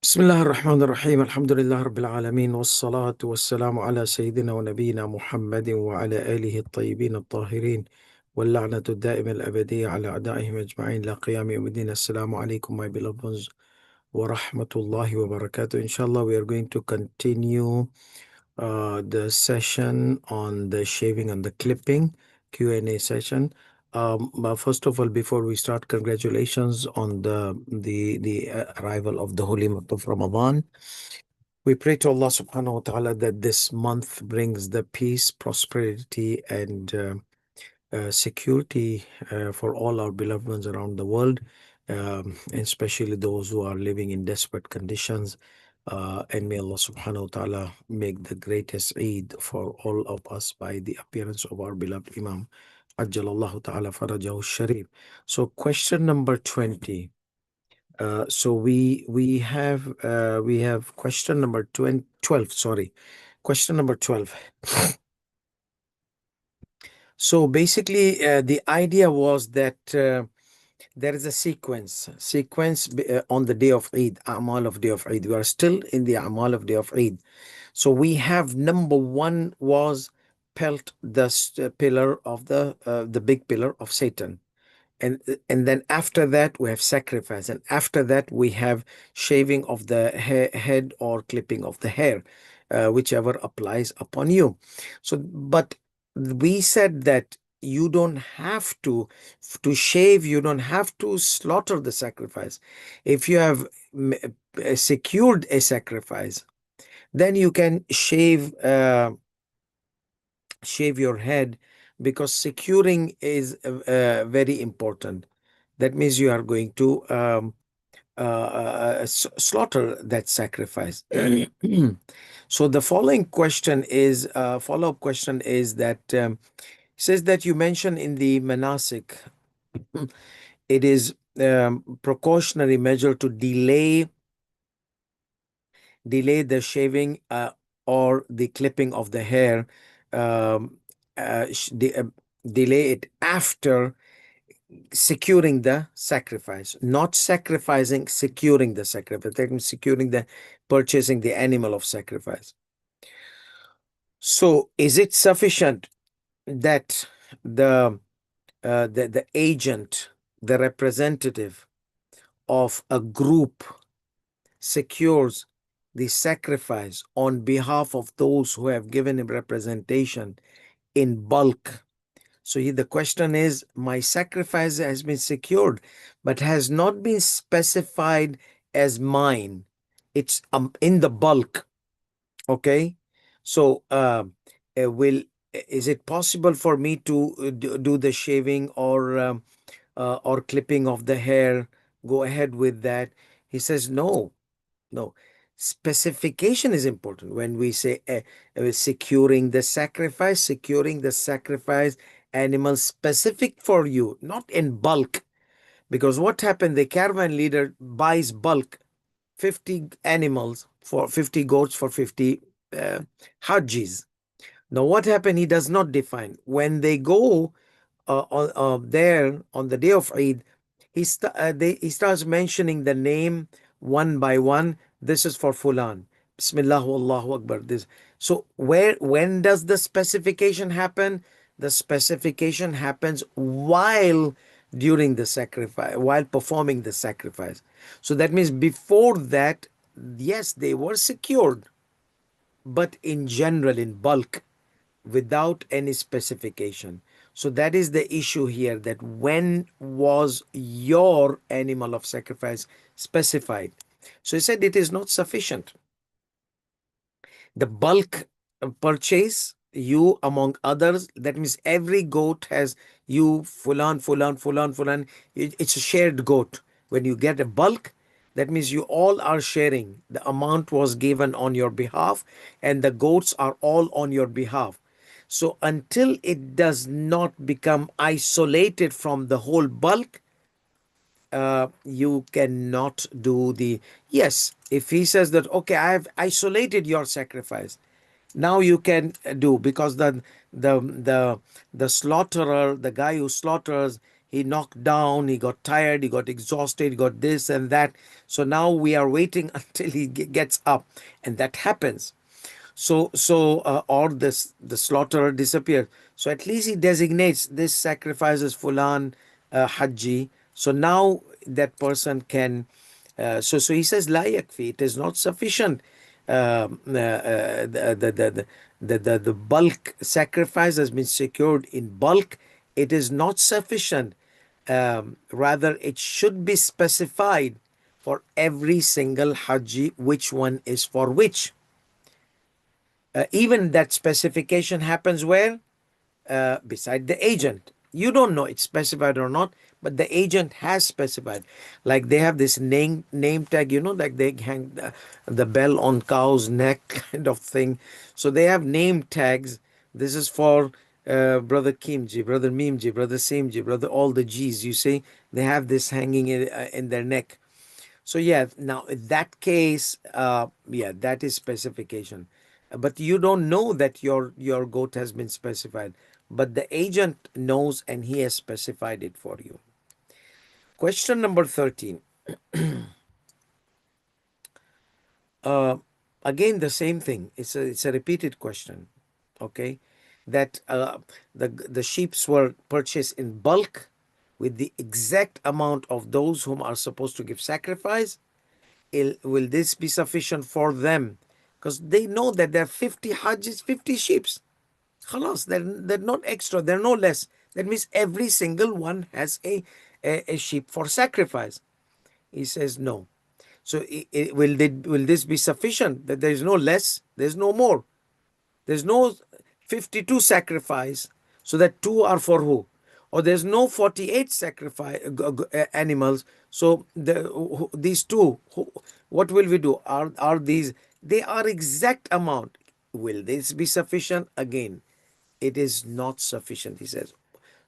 بسم الله الرحمن الرحيم الحمد لله رب العالمين والصلاة والسلام على سيدنا ونبينا محمد وعلى آله الطيبين الطاهرين واللعنة الدائمة الأبدية على أعدائهم أجمعين لا قيام يوم الدين. Assalamu alaikum, my beloved ones, wa rahmatullahi wa barakatuh. Inshallah, we are going to continue the session on the shaving and the clipping Q&A session. But first of all, before we start, congratulations on the arrival of the holy month of Ramadan. We pray to Allah subhanahu wa ta'ala that this month brings the peace, prosperity, and security for all our beloved ones around the world, especially those who are living in desperate conditions. And may Allah subhanahu wa ta'ala make the greatest Eid for all of us by the appearance of our beloved Imam. Ajjalallahu ta'ala farajahu sharif. So question number 20. So we have question number 12. Sorry, question number 12. So basically, the idea was that there is a sequence on the day of Eid, Amal of day of Eid. We are still in the Amal of day of Eid. So we have number one was pelt the pillar of the big pillar of Satan. And then after that we have sacrifice, and after that we have shaving of the head or clipping of the hair, whichever applies upon you. So but we said that you don't have to shave, you don't have to slaughter the sacrifice. If you have secured a sacrifice, then you can shave your head, because securing is very important. That means you are going to slaughter that sacrifice. So the following question is follow-up question is that says that you mentioned in the manasik it is precautionary measure to delay the shaving or the clipping of the hair, delay it after securing the sacrifice, not sacrificing, securing the sacrifice. That means securing purchasing the animal of sacrifice. So is it sufficient that the agent, the representative of a group secures the sacrifice on behalf of those who have given him representation in bulk? So the question is, my sacrifice has been secured, but has not been specified as mine. It's in the bulk. Okay. So is it possible for me to do the shaving or clipping of the hair? Go ahead with that. He says, no. Specification is important. When we say securing the sacrifice animal specific for you, not in bulk. Because what happened, the caravan leader buys bulk, 50 animals for 50 goats for 50 HAJJs. Now what happened, he does not define. When they go there on the day of Eid, he starts mentioning the name one by one. This is for Fulan. Bismillah, Allahu Akbar. So when does the specification happen? The specification happens while during the sacrifice, while performing the sacrifice. So that means before that, yes, they were secured, but in general, in bulk, without any specification. So that is the issue here, that when was your animal of sacrifice specified? So he said it is not sufficient. The bulk purchase, you among others, that means every goat has you, fulan, fulan, fulan, fulan. It's a shared goat. When you get a bulk, that means you all are sharing. The amount was given on your behalf, and the goats are all on your behalf. So until it does not become isolated from the whole bulk, you cannot do the, yes, if he says that, okay, I have isolated your sacrifice, now you can do, because the slaughterer, the guy who slaughters, he knocked down, he got tired, he got exhausted, he got this and that. So now we are waiting until he gets up, and that happens. Or this the slaughterer disappears. So at least he designates this sacrifice as Fulan Hajji. So now that person can. So he says la yakfi. It is not sufficient. The bulk sacrifice has been secured in bulk. It is not sufficient. Rather, it should be specified for every single Hajji which one is for which. Even that specification happens where? Beside the agent. You don't know it's specified or not, but the agent has specified. Like they have this name tag, like they hang the bell on cow's neck kind of thing. So they have name tags. This is for brother Kimji, brother Mimji, brother Simji, brother all the G's. You see, they have this hanging in their neck. So yeah, now in that case, yeah, that is specification. But you don't know that your goat has been specified, but the agent knows and he has specified it for you. Question number 13. Again, the same thing. It's a repeated question. Okay, that the sheeps were purchased in bulk with the exact amount of those whom are supposed to give sacrifice. Will this be sufficient for them? Because they know that there are 50 hajjis, 50 sheeps. Khalas, they're not extra, they're no less. That means every single one has a sheep for sacrifice. He says no. So will this be sufficient? That there is no less, there's no more. There's no 52 sacrifice, so that two are for who? Or there's no 48 sacrifice animals, so these two, what will we do? Are these? They are exact amount. Will this be sufficient? Again, it is not sufficient, he says.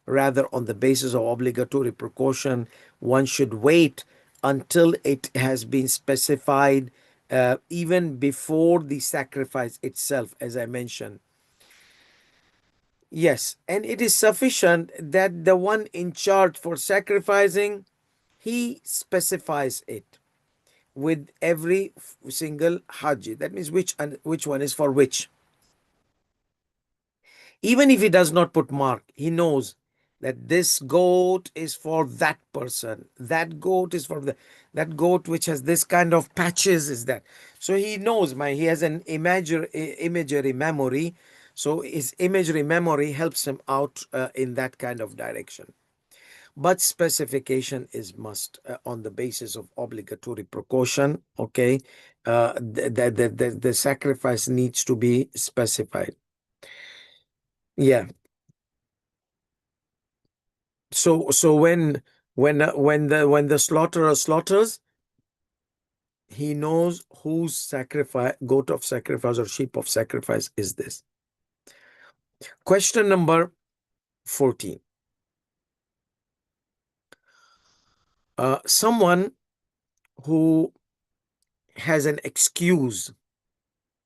Rather, on the basis of obligatory precaution, one should wait until it has been specified, even before the sacrifice itself, as I mentioned. Yes, and it is sufficient that the one in charge for sacrificing, he specifies it with every single Haji. That means which one is for which. Even if he does not put mark, he knows that this goat is for that person. That goat is for that goat which has this kind of patches is that. So he knows, he has an imagery memory. So his imagery memory helps him out in that kind of direction. But specification is must on the basis of obligatory precaution. Okay, the sacrifice needs to be specified. Yeah. So when the slaughterer slaughters, he knows whose sacrifice, goat of sacrifice or sheep of sacrifice is this. Question number 14. Someone who has an excuse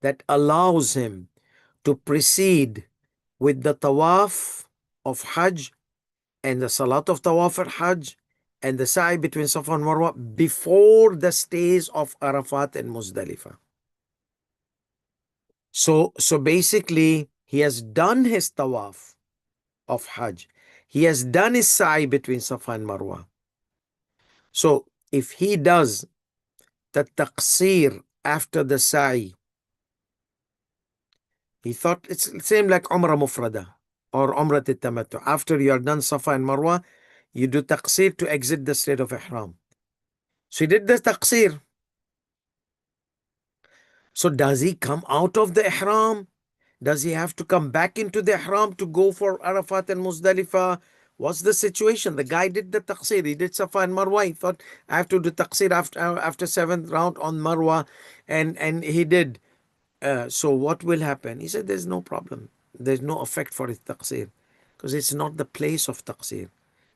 that allows him to proceed with the tawaf of Hajj and the salat of tawaf al Hajj and the sa'i between Safa and Marwa before the stays of Arafat and Muzdalifah. So basically, he has done his tawaf of Hajj. He has done his sa'i between Safa and Marwa. So if he does the taqsir after the sa'i, he thought it's the same like Umrah Mufrada or Umrah Tamattu. After you are done Safa and Marwa, you do taqsir to exit the state of Ihram. So he did the taqsir. So does he come out of the Ihram? Does he have to come back into the Ihram to go for Arafat and Muzdalifah? What's the situation? The guy did the taqsir. He did Safa and Marwa. He thought, I have to do taqsir after seventh round on Marwa. And he did. So what will happen? He said, there's no problem. There's no effect for his taqsir. Because it's not the place of taqsir.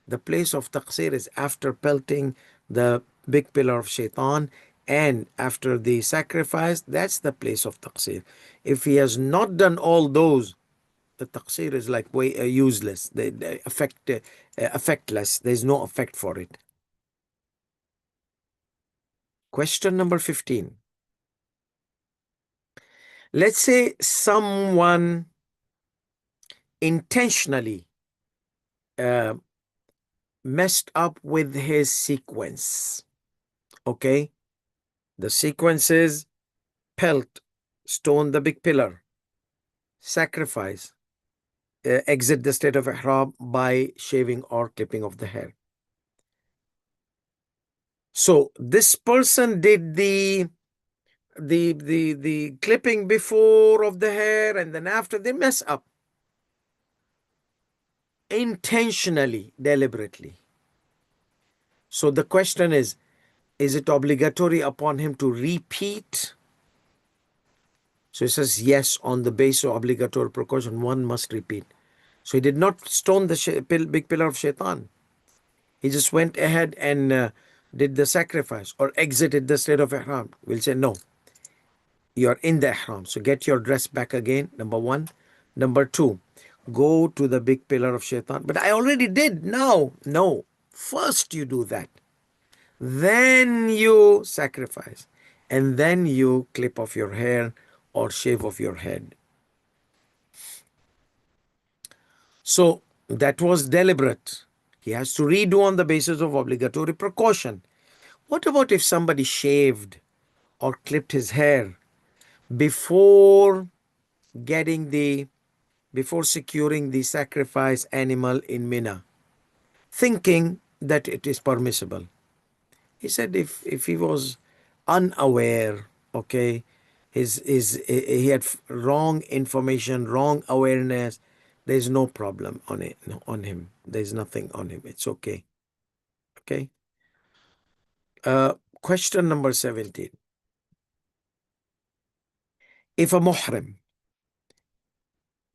The place of taqsir is after pelting the big pillar of shaitan and after the sacrifice. That's the place of taqsir. If he has not done all those, the taqsir is like way useless. They effectless. There's no effect for it. Question number 15. Let's say someone intentionally uh, messed up with his sequence. Okay? The sequence is pelt, stone the big pillar, sacrifice, exit the state of ihram by shaving or clipping of the hair. So this person did the clipping before of the hair, and then after they mess up intentionally, deliberately. So the question is it obligatory upon him to repeat? So he says yes, on the basis of obligatory precaution, one must repeat. So he did not stone the big pillar of shaitan. He just went ahead and did the sacrifice or exited the state of ihram. We'll say no, you're in the ihram. So get your dress back again, number one. Number two, go to the big pillar of shaitan. But I already did. No. First you do that. Then you sacrifice. And then you clip off your hair or shave off your head. So that was deliberate. He has to redo on the basis of obligatory precaution. What about if somebody shaved or clipped his hair before before securing the sacrifice animal in Mina, thinking that it is permissible? He said if he was unaware, okay, he had wrong information, wrong awareness, there's no problem on it, on him. There's nothing on him. It's okay. Okay. Question number 17. If a muhrim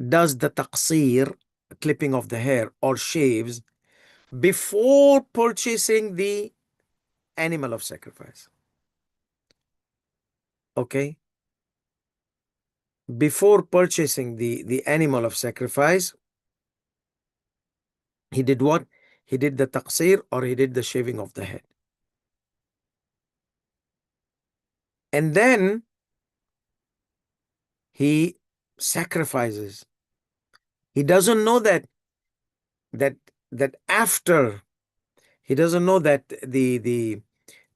does the taqsir, clipping of the hair, or shaves before purchasing the animal of sacrifice. Okay. Before purchasing the animal of sacrifice, he did what? He did the taqsir or he did the shaving of the head. And then he sacrifices. He doesn't know that that after he doesn't know that the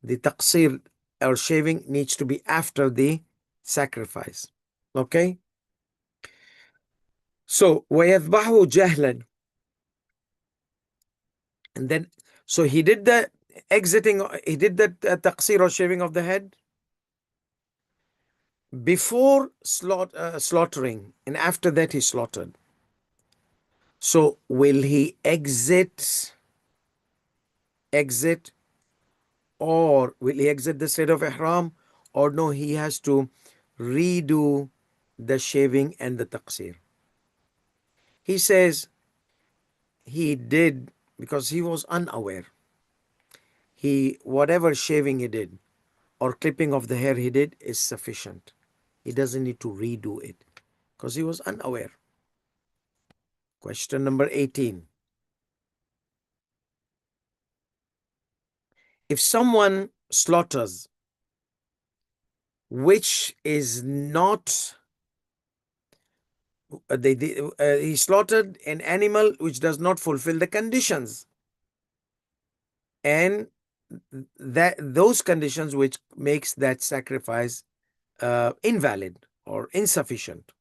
taqsir or shaving needs to be after the sacrifice. Okay? So وَيَذْبَحُ جَهْلًا. And then, so he did the taqsir or shaving of the head before slaughtering, and after that he slaughtered. So will he exit, or will he exit the state of ihram, or no, he has to redo the shaving and the taqsir? He says he did because he was unaware. Whatever shaving he did or clipping of the hair he did is sufficient. He doesn't need to redo it because he was unaware. Question number 18. If someone slaughters which is not, he slaughtered an animal which does not fulfill the conditions, and those conditions which makes that sacrifice invalid or insufficient.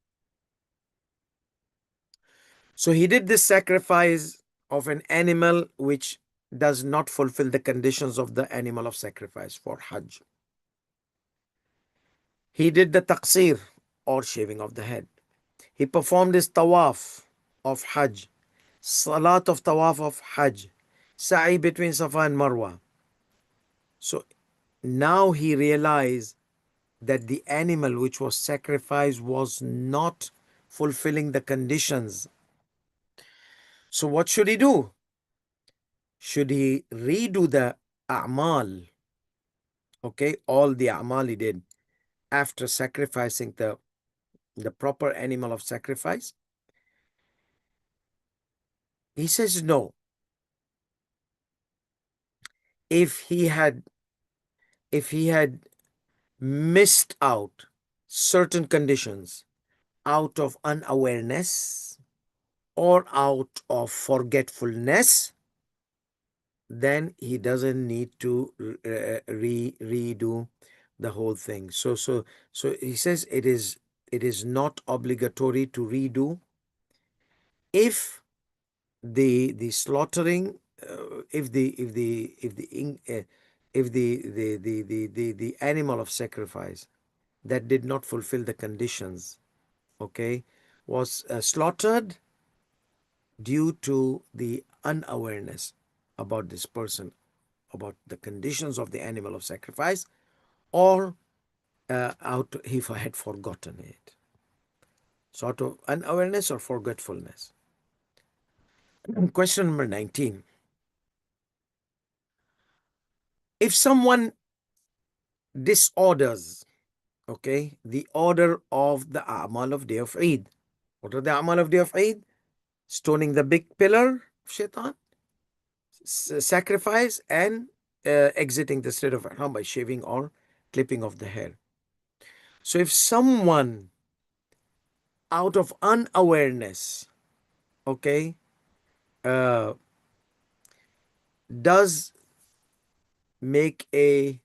So he did this sacrifice of an animal which does not fulfill the conditions of the animal of sacrifice for Hajj. He did the taqsir or shaving of the head. He performed his tawaf of Hajj, salat of tawaf of Hajj, sa'i between Safa and Marwa. So now he realized that the animal which was sacrificed was not fulfilling the conditions. So what should he do? Should he redo the a'mal? Okay, all the a'mal he did after sacrificing the proper animal of sacrifice, He says no. If he had missed out certain conditions out of unawareness or out of forgetfulness, then he doesn't need to redo the whole thing. So he says it is not obligatory to redo if the slaughtering, if the animal of sacrifice that did not fulfill the conditions, okay, was slaughtered due to the unawareness about this person, about the conditions of the animal of sacrifice, or he had forgotten it. Sort of unawareness or forgetfulness. Question number 19. If someone disorders, okay, the order of the A'mal of Day of Eid. What are the A'mal of Day of Eid? Stoning the big pillar of Shaitan, sacrifice, and exiting the state of Ihram by shaving or clipping of the hair. So if someone out of unawareness, okay, does make a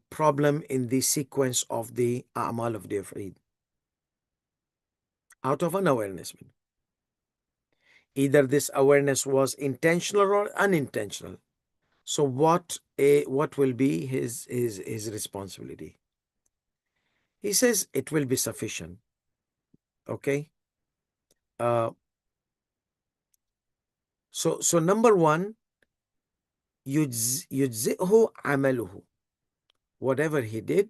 problem in the sequence of the A'mal of Day of Eid, out of unawareness, either this awareness was intentional or unintentional. So what will be his responsibility? He says it will be sufficient. Okay. So number one, yujzi'hu amaluhu. Whatever he did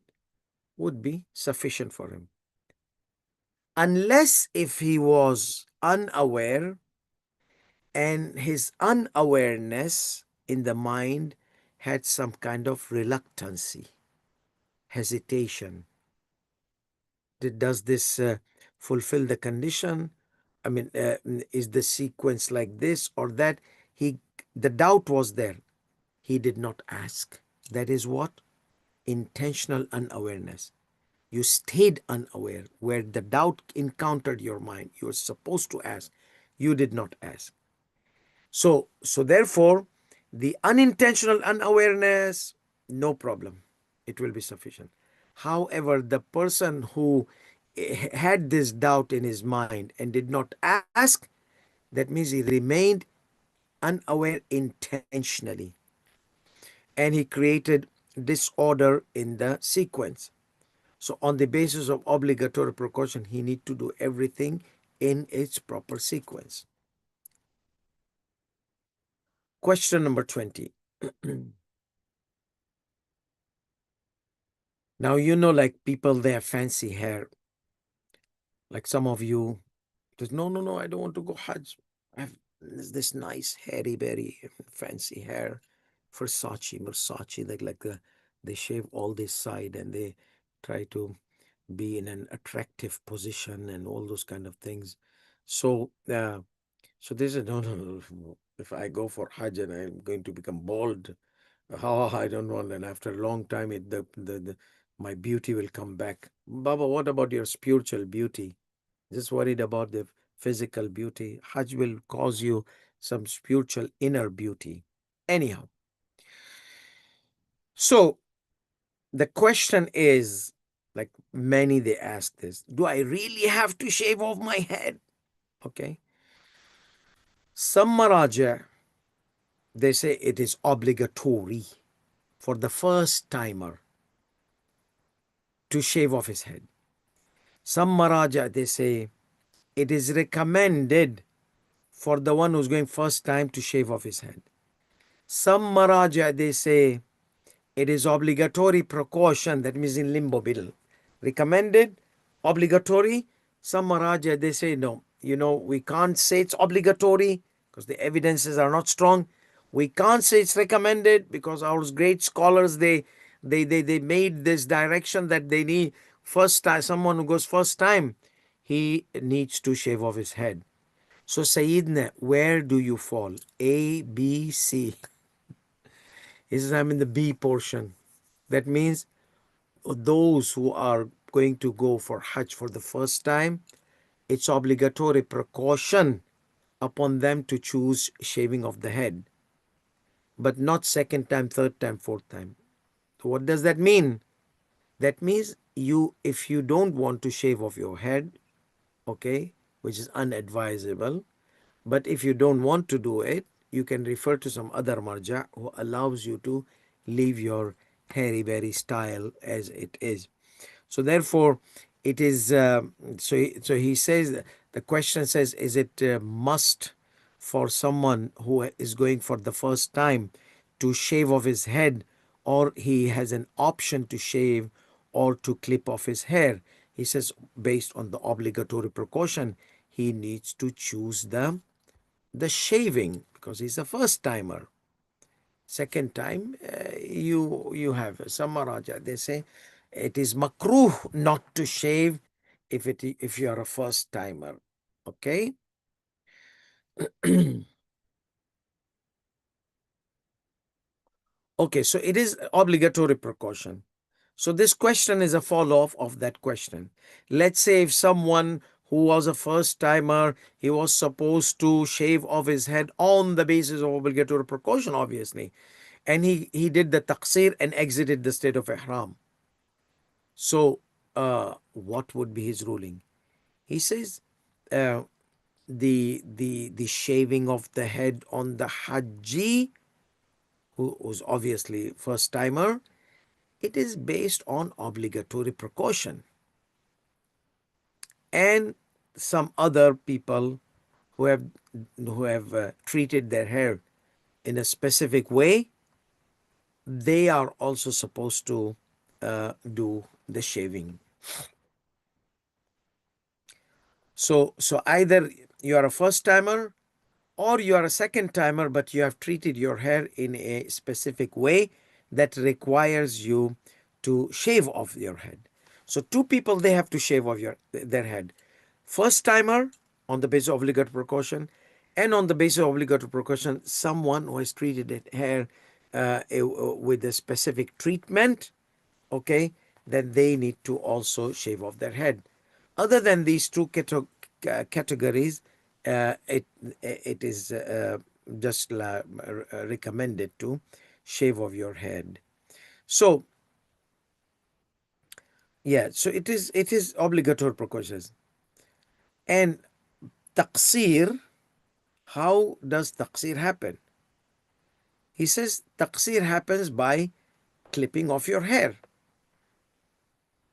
would be sufficient for him. Unless if he was unaware and his unawareness in the mind had some kind of reluctancy, hesitation. Does this fulfill the condition? I mean, is the sequence like this or that? The doubt was there. He did not ask. That is what? Intentional unawareness. You stayed unaware. Where the doubt encountered your mind, you were supposed to ask. You did not ask. So therefore, the unintentional unawareness, no problem. It will be sufficient. However, the person who had this doubt in his mind and did not ask, that means he remained unaware intentionally. And he created disorder in the sequence. So on the basis of obligatory precaution, he need to do everything in its proper sequence. Question number 20. Now, like people, they have fancy hair. Like some of you, just, no, I don't want to go Hajj. I have this nice hairy, berry, fancy hair. Versace, they shave all this side and they try to be in an attractive position and all those kind of things. So they said, no, if I go for Hajj and I'm going to become bald, I don't want. And after a long time, my beauty will come back. Baba, what about your spiritual beauty? Just worried about the physical beauty. Hajj will cause you some spiritual inner beauty. Anyhow, so the question is, like many, they ask this, do I really have to shave off my head? Okay. Some maraja, they say it is obligatory for the first timer to shave off his head. Some maraja, they say it is recommended for the one who's going first time to shave off his head. Some maraja, they say it is obligatory precaution, that means in limbo middle. Recommended, obligatory. Some maraja, they say no. We can't say it's obligatory because the evidences are not strong. We can't say it's recommended because our great scholars, they made this direction that they need first time, someone who goes first time, he needs to shave off his head. So Sayyidina, where do you fall? A, B, C. He says, I'm in the B portion. That means those who are going to go for Hajj for the first time, it's obligatory precaution upon them to choose shaving of the head, but not second time, third time, fourth time. So what does that mean? That means if you don't want to shave off your head, okay, which is unadvisable, but if you don't want to do it, you can refer to some other marja who allows you to leave your hairy berry style as it is. So therefore, it is so he says, the question says, is it a must for someone who is going for the first time to shave off his head, or he has an option to shave or to clip off his hair? He says, based on the obligatory precaution, he needs to choose the shaving because he's a first timer. Second time, you have some Maharaja, they say it is makruh not to shave if you are a first timer. Okay. Okay, so it is obligatory precaution. So this question is a follow-up of that question. Let's say if someone who was a first timer, he was supposed to shave off his head on the basis of obligatory precaution, obviously, and he did the taqsir and exited the state of ihram. So what would be his ruling? He says uh, the shaving of the head on the hajji, who was obviously first timer, it is based on obligatory precaution. And some other people who have treated their hair in a specific way, they are also supposed to do the shaving. So either you are a first timer or you are a second timer, but you have treated your hair in a specific way that requires you to shave off your head. So two people, they have to shave off their head. First timer on the basis of obligatory precaution, and on the basis of obligatory precaution, someone who has treated it hair with a specific treatment, okay, then they need to also shave off their head. Other than these two categories, it is just recommended to shave off your head. So yeah, so it is obligatory precautions. And taqsir, how does taqsir happen? He says taqsir happens by clipping off your hair.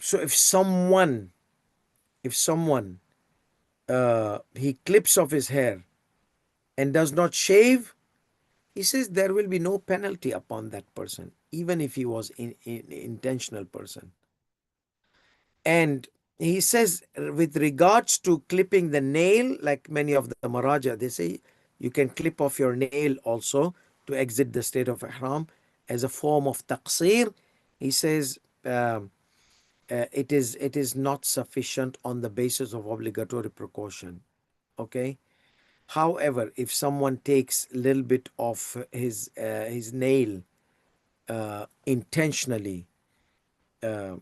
So if someone he clips off his hair and does not shave, he says there will be no penalty upon that person, even if he was in intentional person. And he says, with regards to clipping the nail, like many of the Maharaja, they say you can clip off your nail also to exit the state of ihram as a form of taqsir. He says it is not sufficient on the basis of obligatory precaution. Okay. However, if someone takes a little bit of his nail intentionally, uh,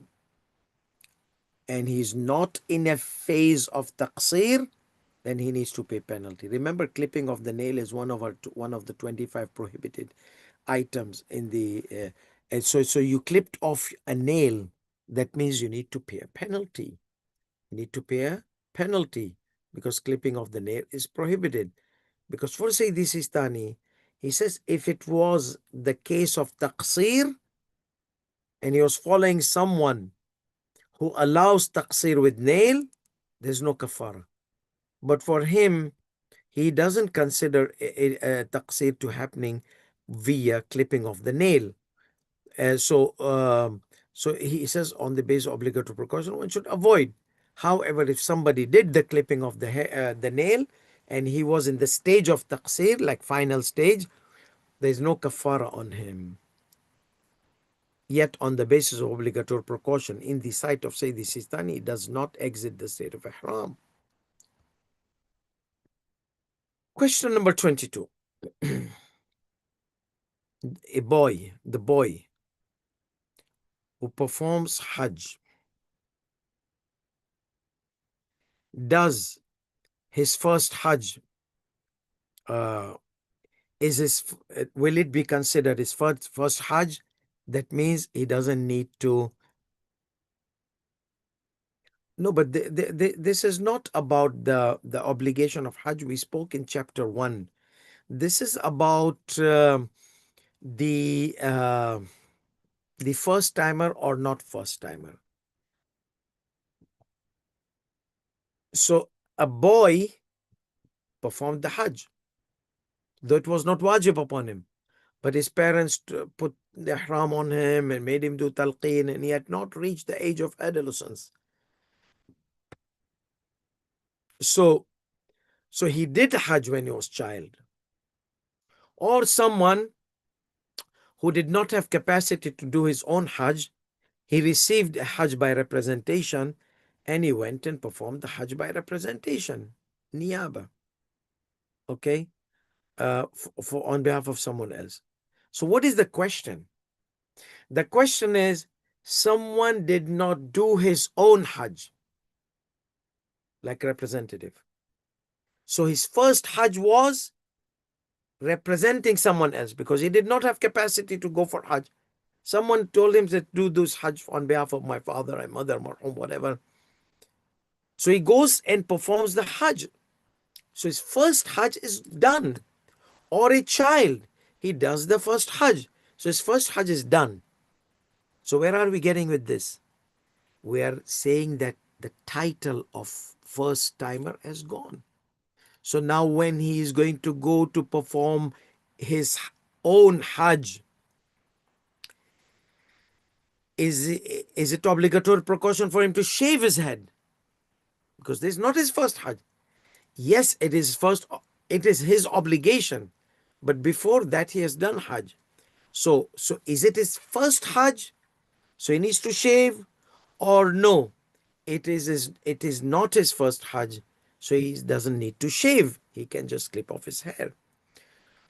and he's not in a phase of taqsir, then he needs to pay penalty. Remember, clipping of the nail is one of the 25 prohibited items in the. And so you clipped off a nail. That means you need to pay a penalty. You need to pay a penalty because clipping of the nail is prohibited. Because for Sayyidi Sistani, he says if it was the case of taqsir and he was following someone who allows taqsir with nail, there's no kafara. But for him, he doesn't consider a taqsir to happening via clipping of the nail. So he says on the basis of obligatory precaution, one should avoid. However, if somebody did the clipping of the nail and he was in the stage of taqsir, like final stage, there is no kafara on him. Yet on the basis of obligatory precaution, in the sight of Sayyidi Sistani, he does not exit the state of ihram. Question number 22. The boy who performs Hajj, does his first Hajj, uh, will it be considered his first Hajj? That means he doesn't need to. No, but this is not about the obligation of Hajj. We spoke in chapter 1. This is about the first timer or not first timer. So a boy performed the Hajj, though it was not wajib upon him, but his parents put the ihram on him and made him do talqeen, and he had not reached the age of adolescence. So he did Hajj when he was child. Or someone who did not have capacity to do his own Hajj, he received a Hajj by representation, and he went and performed the Hajj by representation, niyaba, okay, for on behalf of someone else. So what is the question? The question is, someone did not do his own Hajj like representative. So his first Hajj was representing someone else because he did not have capacity to go for Hajj. Someone told him that do this Hajj on behalf of my father and mother, marhum, whatever. So he goes and performs the Hajj. So his first Hajj is done. Or a child, he does the first Hajj. So his first Hajj is done. So where are we getting with this? We are saying that the title of first timer has gone. So now when he is going to go to perform his own Hajj, is it obligatory precaution for him to shave his head? Because this is not his first Hajj. Yes, it is his obligation. But before that, he has done Hajj. So is it his first Hajj? So he needs to shave? Or no, it is not his first Hajj. So he doesn't need to shave. He can just clip off his hair.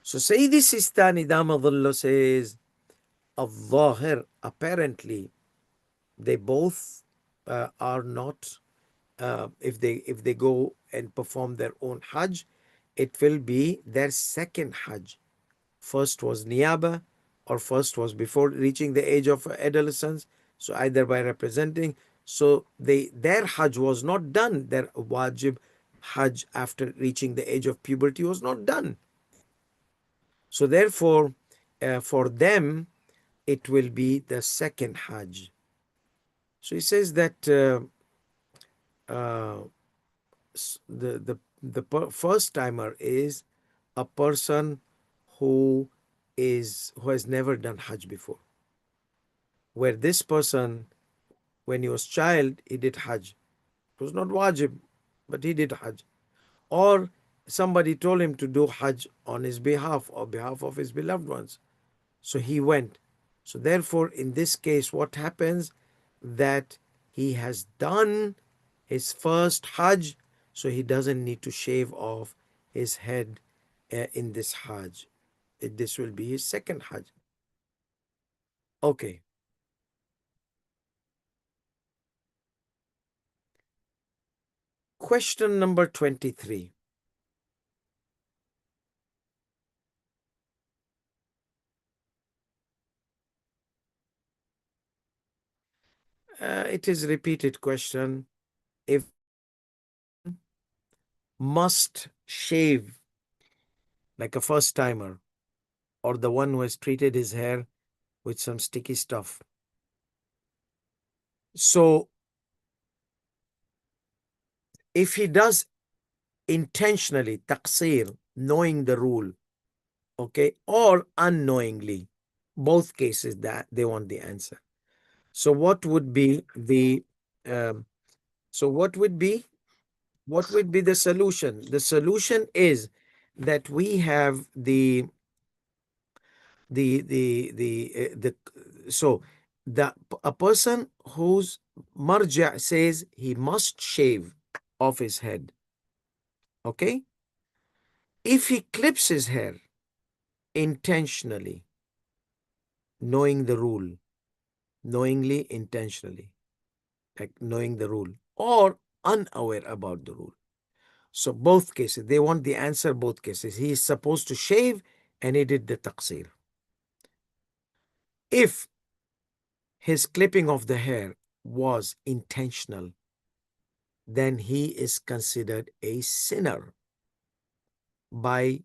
So Sayyidi Sistani Damadullah says, al-Zahir, apparently, they both are not, if they go and perform their own Hajj, it will be their second Hajj. First was Niyaba, or first was before reaching the age of adolescence, so either by representing. So their Hajj was not done. Their wajib Hajj after reaching the age of puberty was not done. So therefore, for them, it will be the second Hajj. So he says that the first timer is a person who has never done Hajj before. Where this person, when he was child, he did Hajj. It was not wajib, but he did Hajj. Or somebody told him to do Hajj on his behalf or behalf of his beloved ones. So he went. So therefore, in this case, what happens? That he has done his first Hajj, so he doesn't need to shave off his head in this Hajj. This will be his second Hajj. Okay. Question number 23. It is a repeated question. If must shave like a first timer or the one who has treated his hair with some sticky stuff. So if he does intentionally, taqsir, knowing the rule, okay, or unknowingly, both cases that they want the answer. So what would be the the solution? The solution is that we have a person whose marja says he must shave off his head. Okay? If he clips his hair intentionally, knowing the rule, knowingly, intentionally, like knowing the rule, or unaware about the rule. So both cases, they want the answer both cases. He is supposed to shave and he did the taqsir. If his clipping of the hair was intentional, then he is considered a sinner by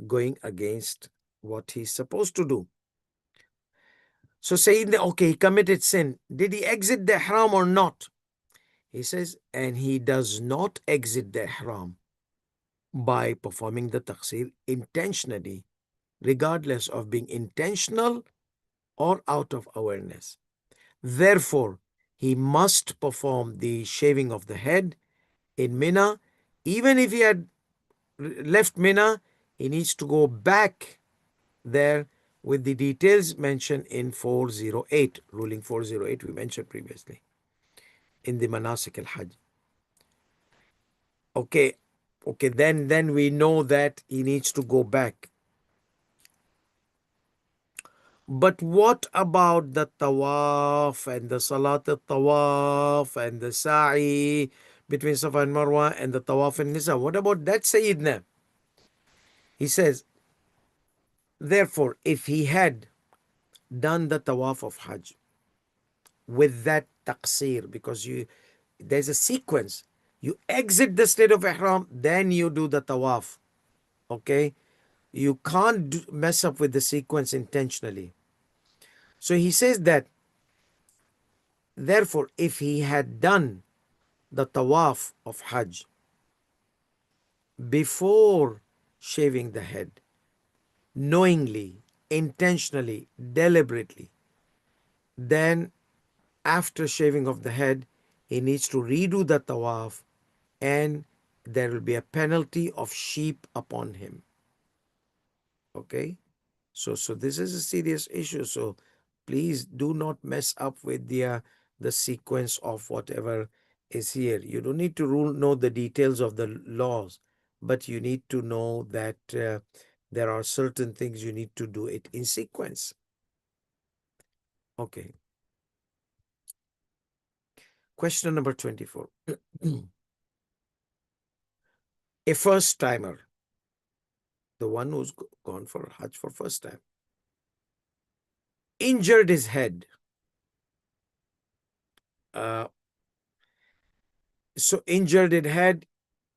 going against what he's supposed to do. So saying that, okay, he committed sin. Did he exit the ihram or not? He says, and he does not exit the ihram by performing the taqsir intentionally, regardless of being intentional or out of awareness. Therefore, he must perform the shaving of the head in Mina. Even if he had left Mina, he needs to go back there with the details mentioned in 408, ruling 408 we mentioned previously in the Manasik al-Hajj. Okay, then we know that he needs to go back. But what about the tawaf and the salat al-tawaf and the sa'i between Safa and Marwa and the tawaf and Nisa? What about that, Sayyidina? He says, therefore, if he had done the tawaf of Hajj with that taqsir, because there's a sequence. You exit the state of ihram, then you do the tawaf. Okay? You can't mess up with the sequence intentionally. So he says that, therefore, if he had done the tawaf of Hajj before shaving the head, knowingly, intentionally, deliberately, then after shaving of the head, he needs to redo the tawaf and there will be a penalty of sheep upon him. Okay? So this is a serious issue. So please do not mess up with the sequence of whatever is here. You don't need to know the details of the laws, but you need to know that there are certain things you need to do it in sequence. Okay. Question number 24. A first timer, the one who's gone for Hajj for first time, injured his head. So injured his head,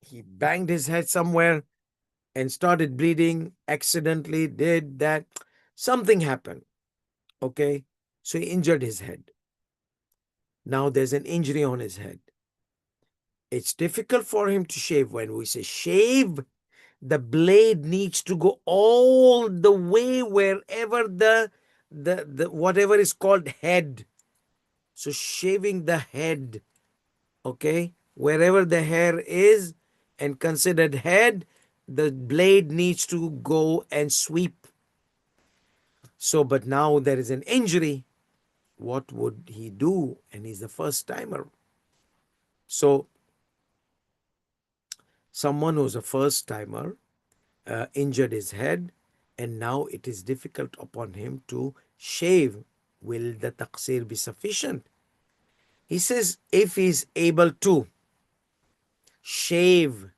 he banged his head somewhere and started bleeding, accidentally did that. Something happened. Okay. So he injured his head. Now there's an injury on his head. It's difficult for him to shave. When we say shave, the blade needs to go all the way wherever the whatever is called head. So shaving the head, okay, wherever the hair is and considered head, the blade needs to go and sweep. So, but now there is an injury. What would he do? And he's the first timer. So, someone who's a first timer injured his head, and now it is difficult upon him to shave. Will the taqsir be sufficient? He says if he's able to shave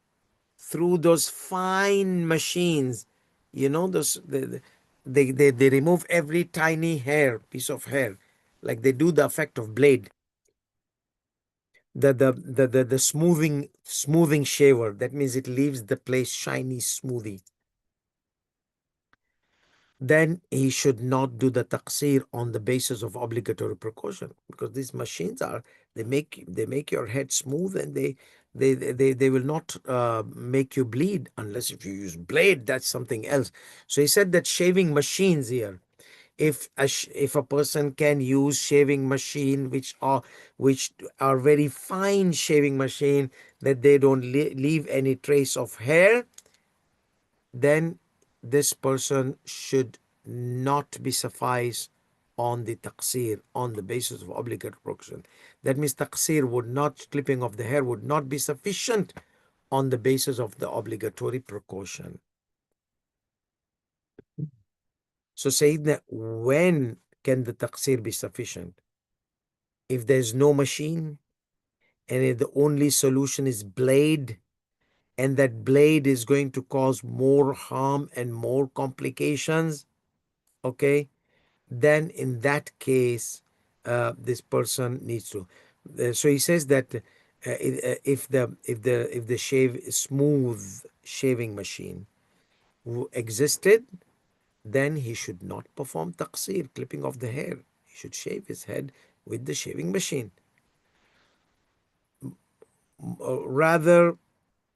through those fine machines, those they remove every tiny piece of hair, like they do the effect of blade, the smoothing shaver. That means it leaves the place shiny, smoothie. Then he should not do the taqsir on the basis of obligatory precaution, because these machines they make your head smooth, and they will not make you bleed unless if you use blade. That's something else. So he said that shaving machines here, if a person can use shaving machine which are very fine shaving machine, that they don't leave any trace of hair, then this person should not be sufficed on the taqsir on the basis of obligatory precaution. That means taqsir would not, clipping of the hair would not be sufficient on the basis of the obligatory precaution. So Sayyidina, when can the taqsir be sufficient? If there's no machine and if the only solution is blade, and that blade is going to cause more harm and more complications, okay, then in that case, this person needs to. So he says that if the smooth shaving machine existed, then he should not perform taqsir, clipping of the hair. He should shave his head with the shaving machine. Rather,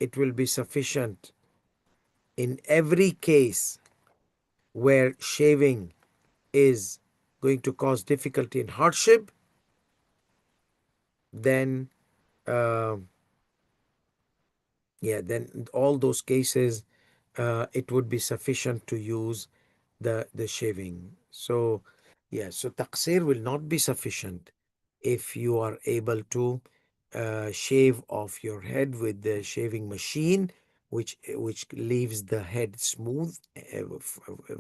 it will be sufficient in every case where shaving is going to cause difficulty and hardship. Then uh, then in all those cases, it would be sufficient to use the shaving. So so taqsir will not be sufficient if you are able to shave off your head with the shaving machine, which leaves the head smooth,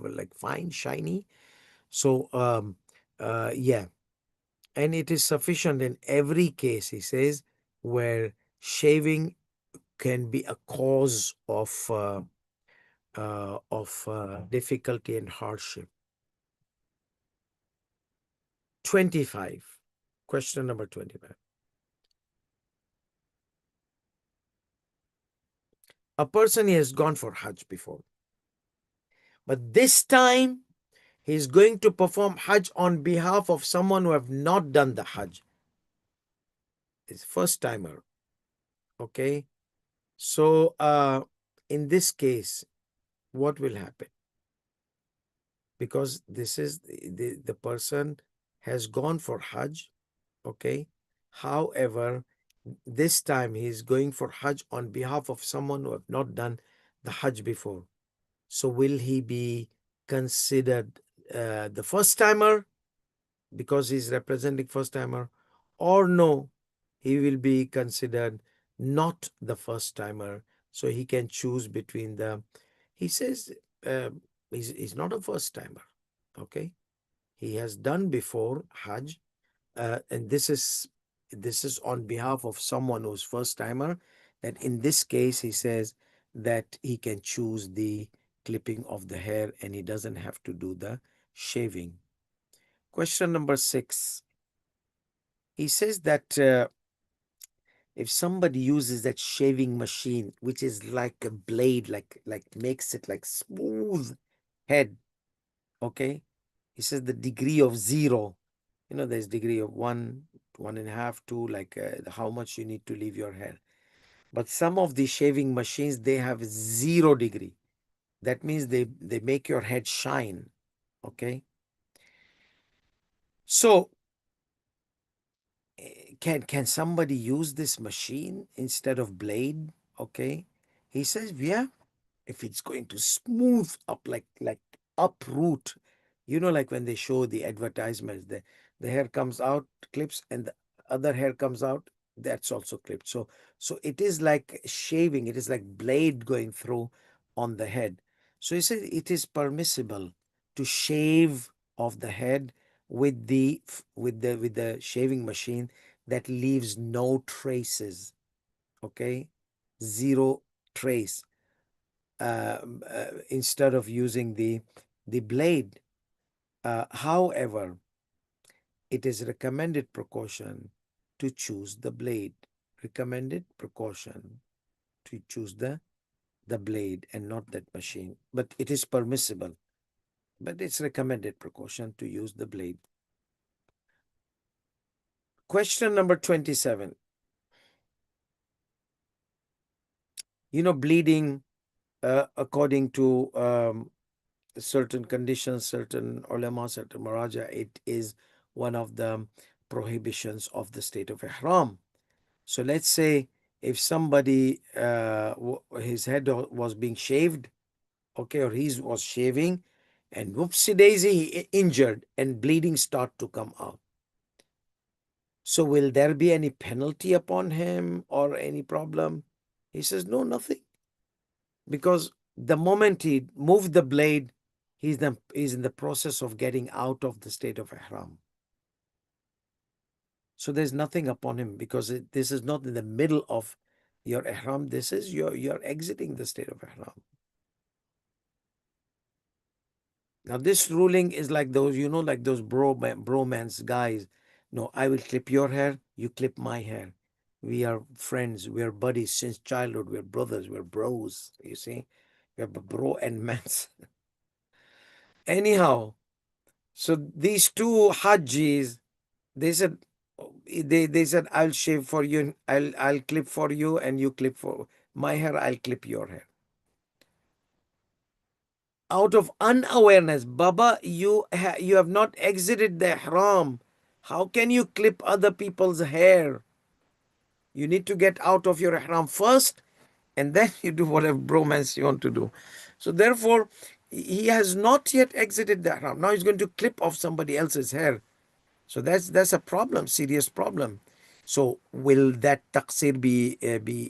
like fine, shiny. So and it is sufficient in every case, he says, where shaving can be a cause of difficulty and hardship. 25. Question number 25. A person, he has gone for Hajj before, but this time he is going to perform Hajj on behalf of someone who have not done the Hajj. It's first timer. Okay. So in this case, what will happen? Because this is the person has gone for Hajj. Okay. However, this time he is going for Hajj on behalf of someone who have not done the Hajj before. So will he be considered the first timer because he's representing first timer, or no, he will be considered not the first timer? So he can choose between the. He says uh, he's not a first timer. Okay, he has done before Hajj, and this is on behalf of someone who's first timer. That in this case, he says that he can choose the clipping of the hair and he doesn't have to do the shaving. Question number 6. He says that if somebody uses that shaving machine, which is like a blade, like makes it like smooth head, okay? He says the degree of 0, there's degree of 1, 1.5, 2, like how much you need to leave your hair. But some of the shaving machines, they have 0 degree. That means they make your head shine, okay? So can somebody use this machine instead of blade? Okay, he says, yeah, if it's going to smooth up, like uproot, like when they show the advertisements, the hair comes out, clips, and the other hair comes out, that's also clipped. So it is like shaving, it is like blade going through on the head. So he says it is permissible to shave off the head with the shaving machine that leaves no traces. Okay, 0 trace, instead of using the blade. However, it is recommended precaution to choose the blade. Recommended precaution to choose the blade and not that machine. But it is permissible. But it's recommended precaution to use the blade. Question number 27. Bleeding, according to certain conditions, certain ulama, certain maraja, it is one of the prohibitions of the state of ihram. So let's say if somebody, his head was being shaved, okay, or he was shaving, and whoopsie daisy, he injured and bleeding start to come out. So will there be any penalty upon him or any problem? He says, no, nothing. Because the moment he moved the blade, he's in the process of getting out of the state of ihram. So there's nothing upon him, because this is not in the middle of your ihram. This is you're exiting the state of ihram. Now this ruling is like those, like those bromance guys. No, I will clip your hair, you clip my hair. We are friends, we are buddies since childhood, we're brothers, we're bros. You see, we have a bro and mans. Anyhow, so these two Hajjis, they said, they said, I'll shave for you, I'll clip for you, and you clip for my hair, I'll clip your hair. Out of unawareness, Baba, you have not exited the ihram. How can you clip other people's hair? You need to get out of your ihram first, and then you do whatever bromance you want to do. So therefore, he has not yet exited the ihram. Now he's going to clip off somebody else's hair. So that's a problem, serious problem. So will that taqsir be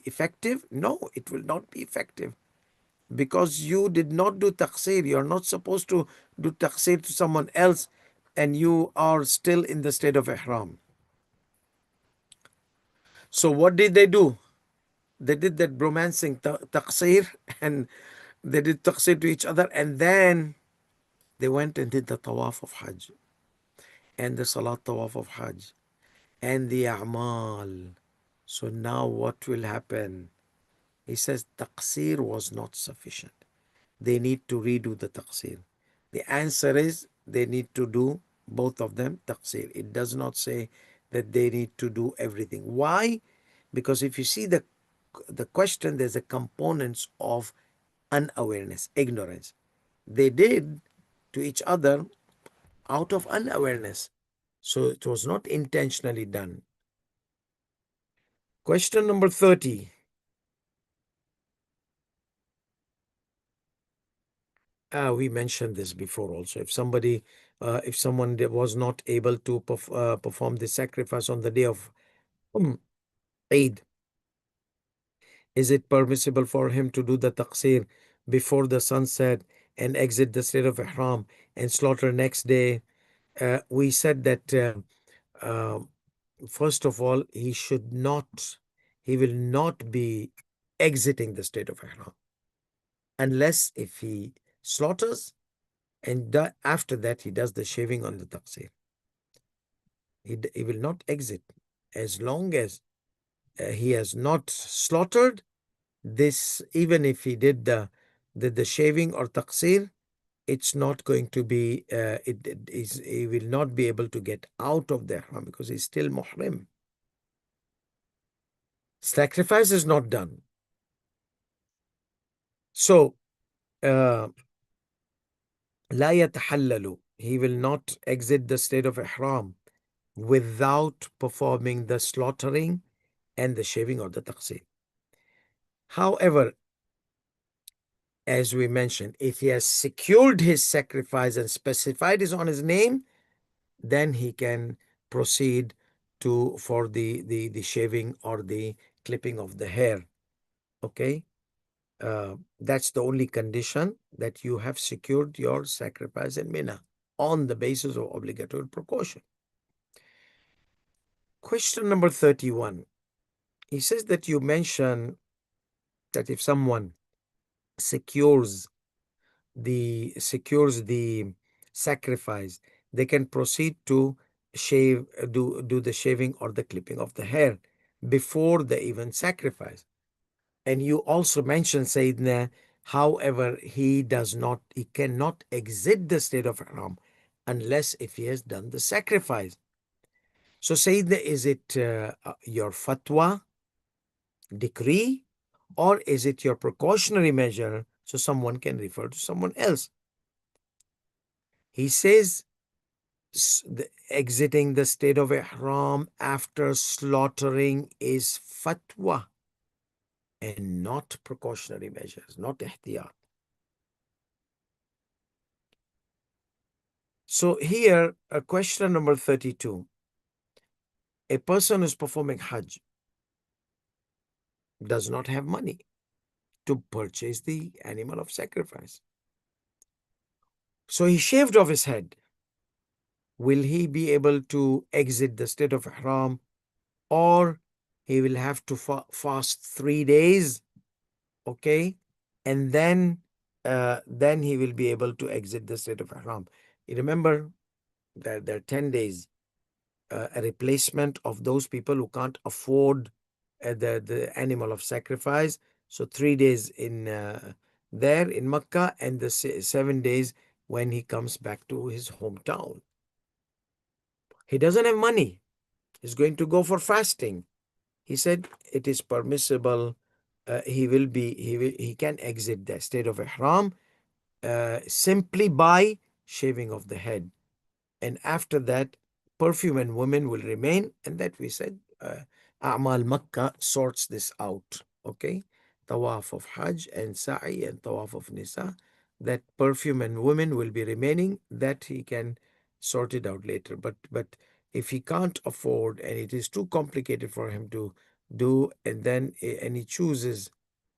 effective? No, it will not be effective, because you did not do taqsir. You're not supposed to do taqsir to someone else, and you are still in the state of ihram. So what did they do? They did that romancing taqsir, and they did taqsir to each other, and then they went and did the tawaf of Hajj, and the salat tawaf of Hajj, and the a'mal. So now what will happen? He says taqsir was not sufficient. They need to redo the taqsir. The answer is they need to do both of them taqsir. It does not say that they need to do everything. Why? Because if you see the question, there's a components of unawareness, ignorance. They did to each other out of unawareness. So it was not intentionally done. Question number 30. We mentioned this before also. If someone was not able to perform the sacrifice on the day of Eid, is it permissible for him to do the taqsir before the sunset and exit the state of ihram and slaughter next day? We said that uh, first of all, he will not be exiting the state of ihram unless if he slaughters, and after that he does the shaving on the taqsir. He will not exit as long as he has not slaughtered. This, even if he did the shaving or taqsir, it's not going to be, he will not be able to get out of the ihram because he's still muhrim. Sacrifice is not done. So, لا يتحلل, he will not exit the state of ihram without performing the slaughtering and the shaving or the taqsir. However, as we mentioned, if he has secured his sacrifice and specified it on his name, then he can proceed for the shaving or the clipping of the hair. Okay, that's the only condition, that you have secured your sacrifice in Mina on the basis of obligatory precaution. Question number 31. He says that you mention that if someone secures the sacrifice, they can proceed to do the shaving or the clipping of the hair before the even sacrifice. And you also mentioned, Sayyidina, however, he cannot exit the state of ihram unless if he has done the sacrifice. So Sayyidina, is it your fatwa, decree, or is it your precautionary measure so someone can refer to someone else? He says exiting the state of ihram after slaughtering is fatwa and not precautionary measures, not ihtiyat. So here, question number 32. A person who's performing Hajj does not have money to purchase the animal of sacrifice. So he shaved off his head. Will he be able to exit the state of ihram, or he will have to fast 3 days? Okay, and then he will be able to exit the state of ihram. You remember that there are 10 days, a replacement of those people who can't afford the animal of sacrifice. So 3 days in there in Makkah, and the 7 days when he comes back to his hometown. He doesn't have money. He's going to go for fasting. He said it is permissible. He can exit the state of ihram simply by shaving of the head. And after that, perfume and women will remain. And that we said, A'mal Makkah sorts this out. Okay? Tawaf of Hajj and Sa'i and Tawaf of Nisa. That perfume and women will be remaining. That he can sort it out later. But if he can't afford and it is too complicated for him to do, and he chooses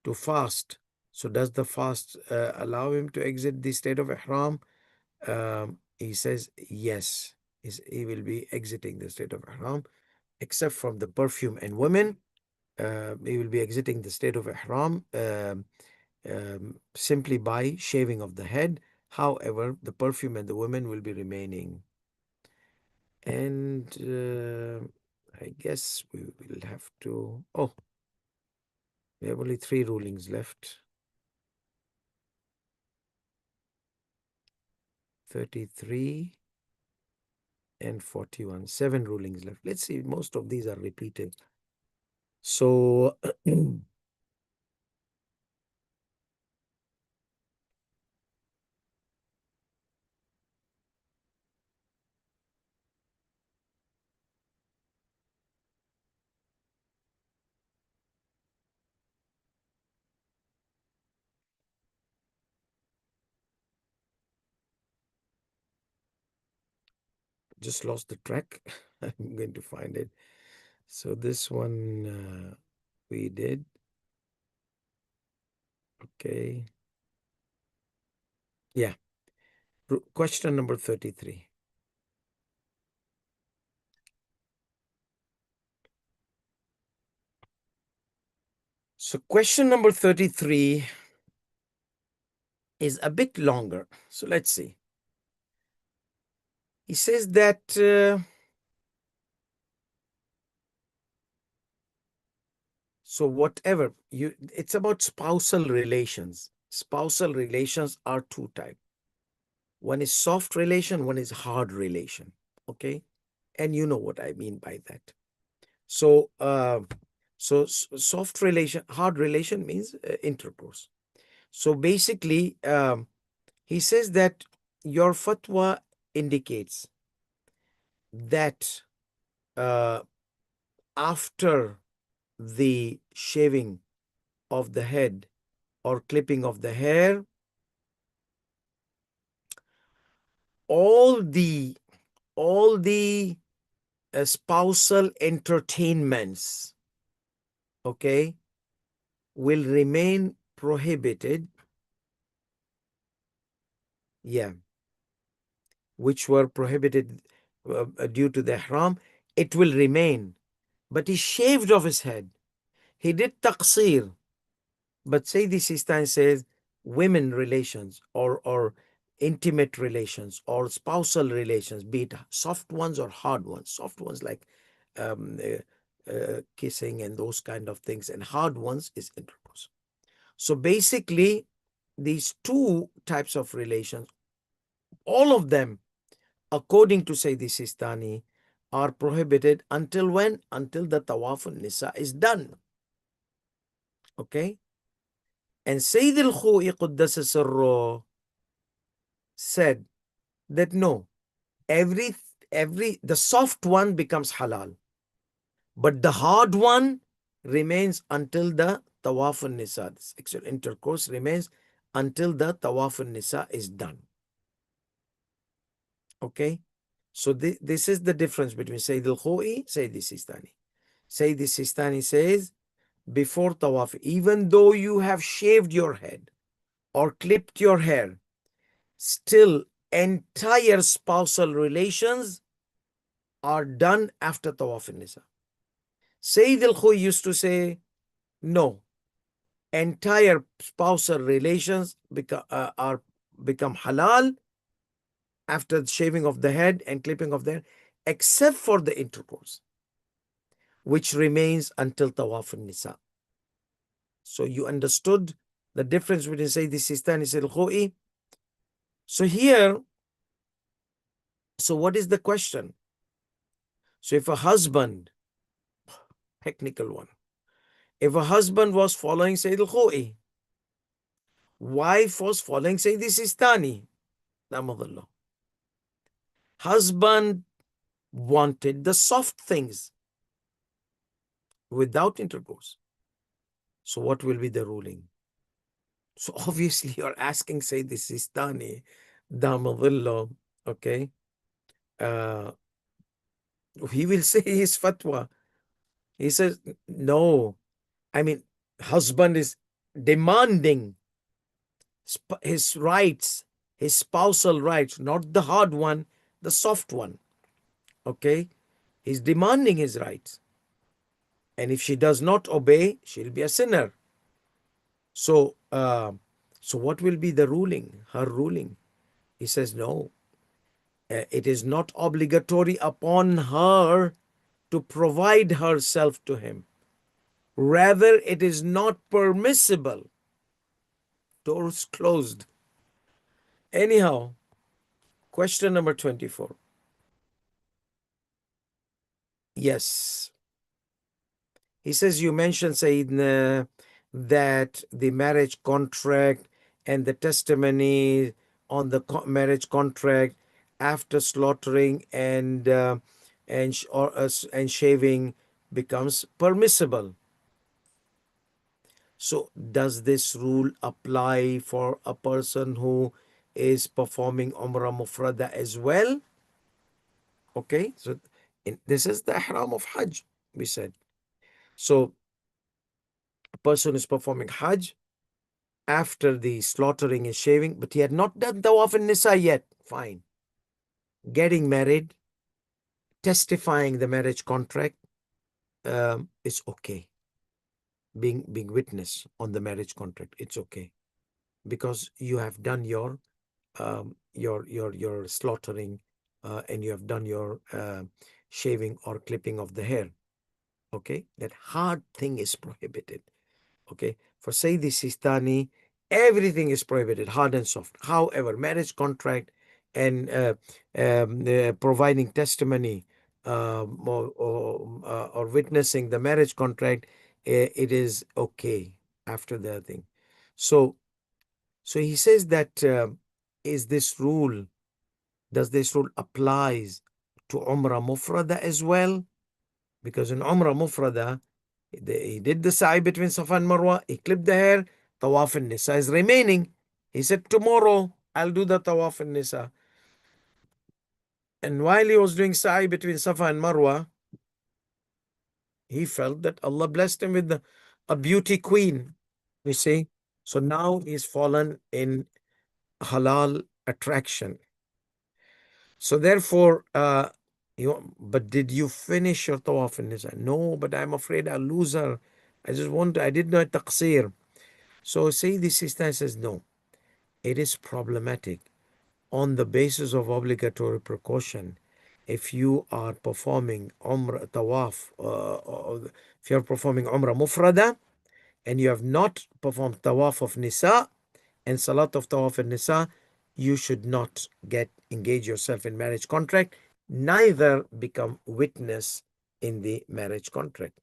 to fast. So does the fast allow him to exit the state of ihram? He says yes. He will be exiting the state of ihram, except from the perfume and women. He will be exiting the state of ihram simply by shaving of the head. However, the perfume and the women will be remaining. And I guess we will have to. Oh, we have only 3 rulings left. 33 and 41. 7 rulings left. Let's see, most of these are repeated. So just lost the track. I'm going to find it. So this one we did. Okay. Yeah. Question number 33. So question number 33 is a bit longer. So let's see. He says that so whatever it's about spousal relations. Spousal relations are 2 types. One is soft relation, one is hard relation. Okay. And you know what I mean by that. So, soft relation, hard relation means intercourse. So basically, he says that your fatwa indicates that after the shaving of the head or clipping of the hair, all the spousal entertainments, okay, will remain prohibited. Yeah, which were prohibited due to the ihram, it will remain. But he shaved off his head. He did taqsir. But Sayyid Sistani says women relations or intimate relations or spousal relations, be it soft ones or hard ones. Soft ones like kissing and those kind of things, and hard ones is intercourse. So basically, these 2 types of relations, all of them, according to Sayyid Sistani, are prohibited until when? Until the Tawaf al-Nisa is done. Okay? And Sayyid al-Khu'i Quddasa Sirruh said that no, the soft one becomes halal, but the hard one remains until the Tawaf al-Nisa. Sexual intercourse remains until the Tawaf al-Nisa is done. Okay? So this is the difference between Sayyid al-Khu'i, Sayyid Sistani. Sayyid Sistani says, before Tawaf, even though you have shaved your head or clipped your hair, still entire spousal relations are done after Tawaf al-Nisa. Sayyid al-Khuy used to say, no, entire spousal relations become halal after the shaving of the head and clipping of the hair, except for the intercourse, which remains until Tawaf al-Nisa. So you understood the difference between Sayyid Sistani, Sayyid al-Khu'i. So here, so what is the question? So if a husband, technical one, if a husband was following Sayyid al-Khu'i, wife was following Sayyid Sistani, Namadullah. Husband wanted the soft things without intercourse. So what will be the ruling? So obviously you're asking Sayyid Sistani, Damadullah, okay? He will say his fatwa. He says, no, I mean, husband is demanding his rights, his spousal rights, not the hard one, the soft one. Okay? He's demanding his rights. And if she does not obey, she'll be a sinner. So, so what will be the ruling, her ruling? He says, no, it is not obligatory upon her to provide herself to him. Rather, it is not permissible. Doors closed. Anyhow, question number 24. Yes. He says, you mentioned, Sayyidina, that the marriage contract and the testimony on the marriage contract after slaughtering and shaving becomes permissible. So does this rule apply for a person who is performing Umrah Mufrada as well? Okay, so this is the Ihram of Hajj, we said. So a person is performing Hajj after the slaughtering and shaving, but he had not done Tawaf al-Nisa yet. Fine. Getting married, testifying the marriage contract is okay. Being witness on the marriage contract, it's okay, because you have done your slaughtering and you have done your shaving or clipping of the hair. Okay, that hard thing is prohibited. Okay, for Sayyid Sistani, everything is prohibited, hard and soft. However, marriage contract and providing testimony or witnessing the marriage contract, it is okay after the thing. So he says that does this rule applies to Umrah Mufrada as well? Because in Umrah Mufrada, he did the sa'i between Safa and Marwa, he clipped the hair, Tawaf al-Nisa is remaining. He said, tomorrow I'll do the Tawaf al-Nisa. And while he was doing sa'i between Safa and Marwa, he felt that Allah blessed him with a beauty queen, you see. So now he's fallen in halal attraction. So therefore, but did you finish your Tawaf al-Nisa? No, but I'm afraid I'll lose her. I did not taqsir. So Sayyid Sistani says, no, it is problematic on the basis of obligatory precaution. If you are performing Umrah Tawaf, or if you are performing Umrah Mufrada, and you have not performed Tawaf of Nisa and Salat of Tawaf and Nisa, you should not engage yourself in marriage contract, neither become witness in the marriage contract.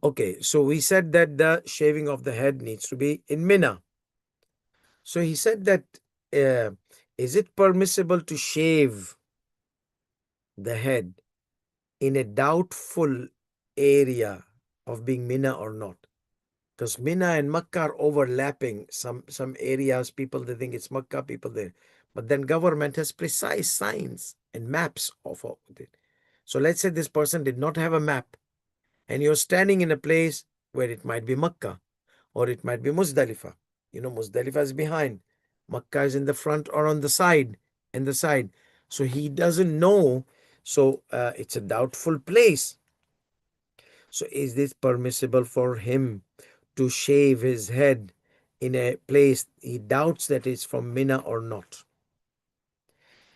Okay, so we said that the shaving of the head needs to be in Mina. So he said that, is it permissible to shave the head in a doubtful area of being Mina or not? Because Mina and Makkah are overlapping. Some areas, people, they think it's Makkah, people there. But then government has precise signs and maps of it. So let's say this person did not have a map, and you're standing in a place where it might be Makkah or it might be Muzdalifah. You know, Muzdalifah is behind. Makkah is in the front or on the side, in the side. So he doesn't know. So it's a doubtful place. So is this permissible for him to shave his head in a place he doubts that it's from Mina or not?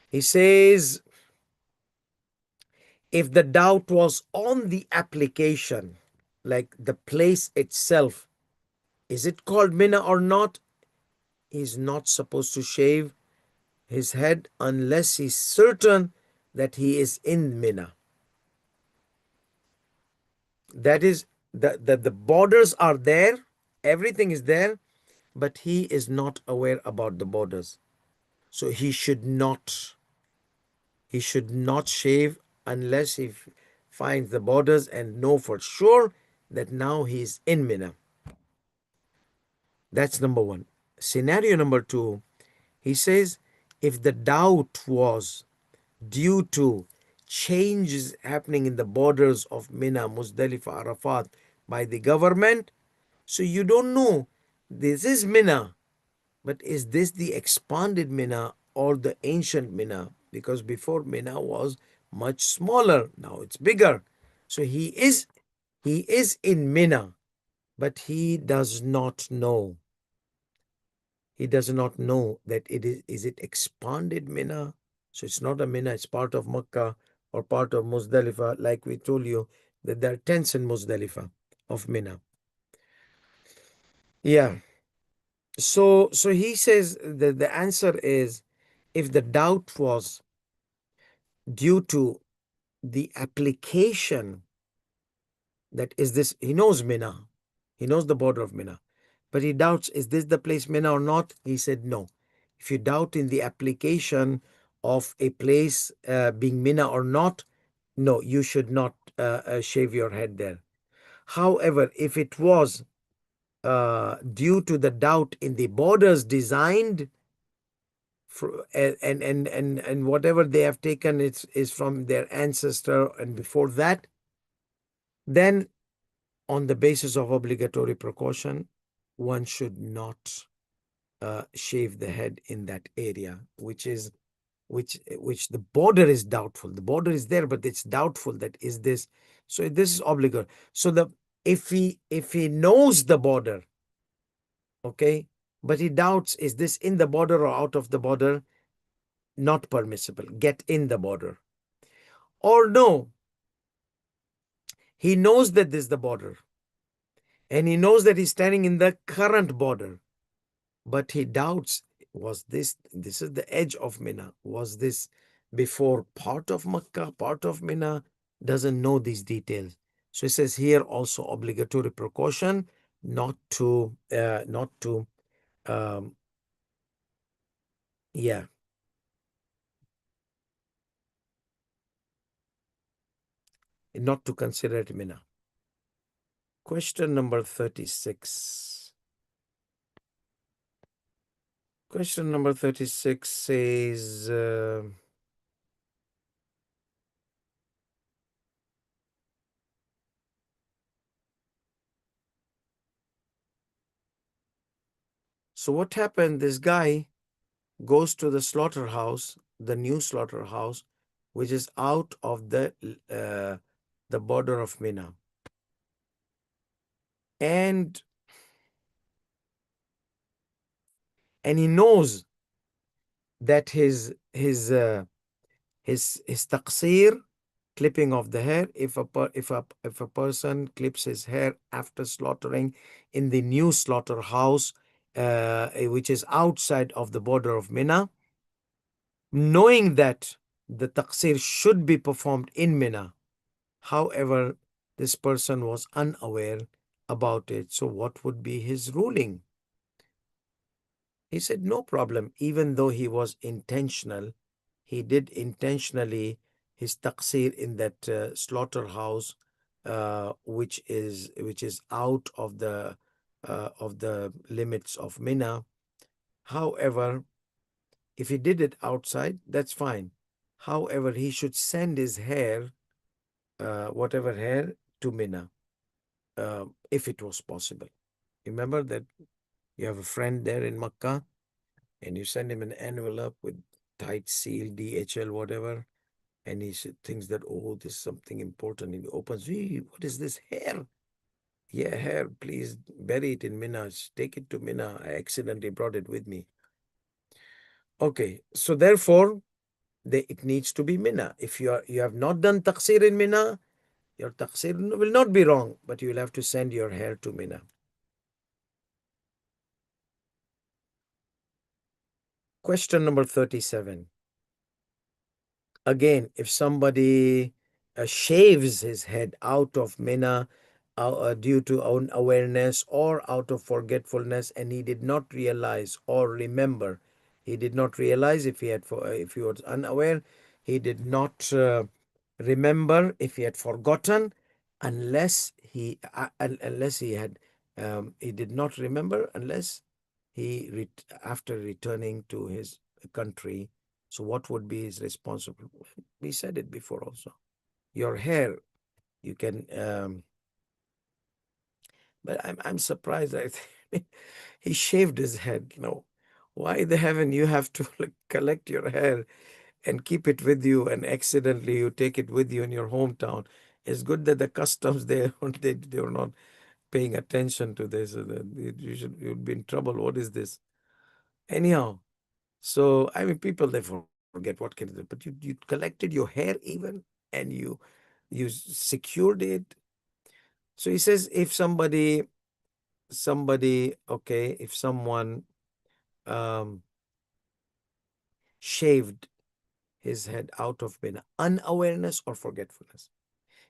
He says, if the doubt was on the application, like the place itself, is it called Mina or not? He's not supposed to shave his head unless he's certain that he is in Mina. That is, the borders are there, everything is there, but he is not aware about the borders. So he should not shave unless he finds the borders and know for sure that now he is in Mina. That's number one. Scenario number two, he says, if the doubt was due to changes happening in the borders of Mina, Muzdalifah, Arafat by the government, so you don't know this is Mina, but is this the expanded Mina or the ancient Mina? Because before Mina was much smaller, now it's bigger. So he is in Mina, but he does not know. He does not know that is it expanded Mina? So it's not a Mina, it's part of Makkah or part of Muzdalifah, like we told you that there are tents in Muzdalifah of Mina. Yeah. So he says that the answer is, if the doubt was due to the application, that is this, he knows Mina, he knows the border of Mina, but he doubts, is this the place Mina or not? He said no. If you doubt in the application of a place being Mina or not, no, you should not shave your head there. However, if it was due to the doubt in the borders designed for, and whatever they have taken is from their ancestor and before that, then on the basis of obligatory precaution, one should not shave the head in that area, which the border is doubtful. The border is there, but it's doubtful that is this. So this is obligatory. So if he knows the border, okay, but he doubts, is this in the border or out of the border? Not permissible. Get in the border. Or no, he knows that this is the border, and he knows that he's standing in the current border, but he doubts, was this is the edge of Mina, was this before part of Makkah, part of Mina? Doesn't know these details. So it says here also obligatory precaution not to um yeah not to consider it Mina. Question number 36. Question number 36 says, so what happened? This guy goes to the slaughterhouse, the new slaughterhouse, which is out of the border of Mina. And he knows that his taqsir, clipping of the hair, if a person clips his hair after slaughtering in the new slaughterhouse, which is outside of the border of Mina, knowing that the taqsir should be performed in Mina. However, this person was unaware about it. So what would be his ruling? He said, no problem. Even though he was intentional, he did intentionally his taqsir in that slaughterhouse, which is out of the limits of Mina. However, if he did it outside, that's fine. However, he should send his hair, whatever hair, to Mina, if it was possible. Remember that you have a friend there in Makkah, and you send him an envelope with tight seal, DHL, whatever, and he thinks that, oh, this is something important, and he opens, "Hey, what is this hair? Yeah, hair, please bury it in Mina. Take it to Mina. I accidentally brought it with me." Okay, so therefore, it needs to be Mina. If you have not done taqsir in Mina, your taqsir will not be wrong, but you will have to send your hair to Mina. Question number 37. Again, if somebody shaves his head out of Mina due to unawareness or out of forgetfulness, and he did not realize or remember, he did not realize if he was unaware, he did not remember if he had forgotten, unless he had he did not remember unless after returning to his country. So what would be his responsibility? We said it before also. Your hair, you can, but I'm surprised. I think he shaved his head. Why the heaven you have to collect your hair and keep it with you, and accidentally you take it with you in your hometown? It's good that the customs there they were not paying attention to this. You'd be in trouble. What is this? Anyhow, so I mean, people they forget what can they do, but you collected your hair even, and you secured it. So he says, if okay, if someone shaved his head out of unawareness or forgetfulness,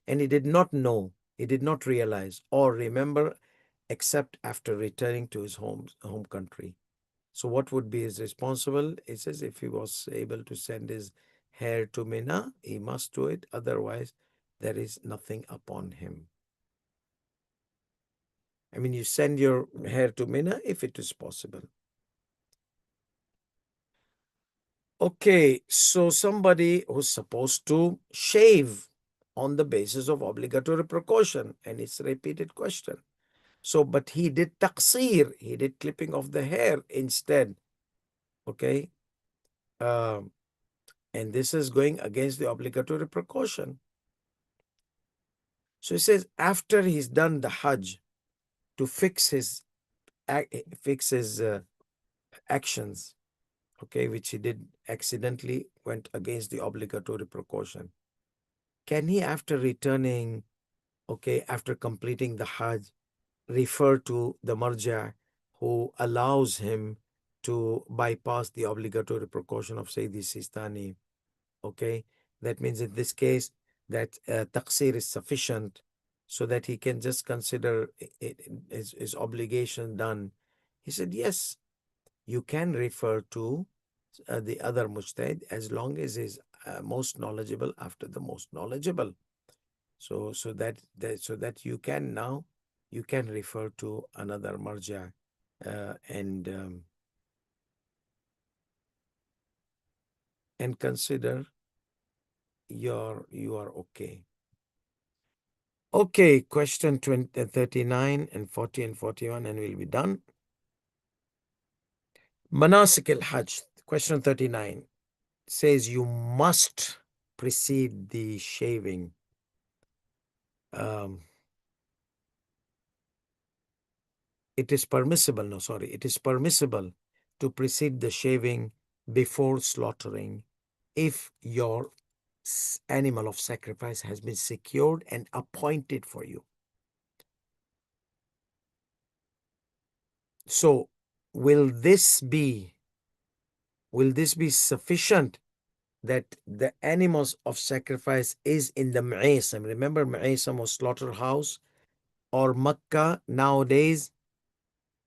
and he did not know, he did not realize or remember, except after returning to his home country. So what would be his responsible? It says if he was able to send his hair to Mina, he must do it. Otherwise, there is nothing upon him. I mean, you send your hair to Mina if it is possible. Okay, so somebody who's supposed to shave on the basis of obligatory precaution, and it's a repeated question. So, but he did taqsir, he did clipping of the hair instead. Okay. And this is going against the obligatory precaution. So he says after he's done the Hajj, to fix his actions, okay, which he did accidentally, went against the obligatory precaution. Can he, after returning, okay, after completing the Hajj, refer to the marja who allows him to bypass the obligatory precaution of Sayyidi Sistani? Okay, that means in this case that taqsir is sufficient, so that he can just consider his obligation done. He said, yes, you can refer to the other mujtahid, as long as he's most knowledgeable after the most knowledgeable. So that you can now, you can refer to another marja and consider you are okay. Okay, question 39 and 40 and 41, and we'll be done. Manasik al-Hajj, question 39, says you must precede the shaving. It is permissible to precede the shaving before slaughtering if your animal of sacrifice has been secured and appointed for you. So will this be sufficient that the animals of sacrifice is in the Mu'aysam? Remember, Mu'aysam was slaughterhouse, or Makkah nowadays,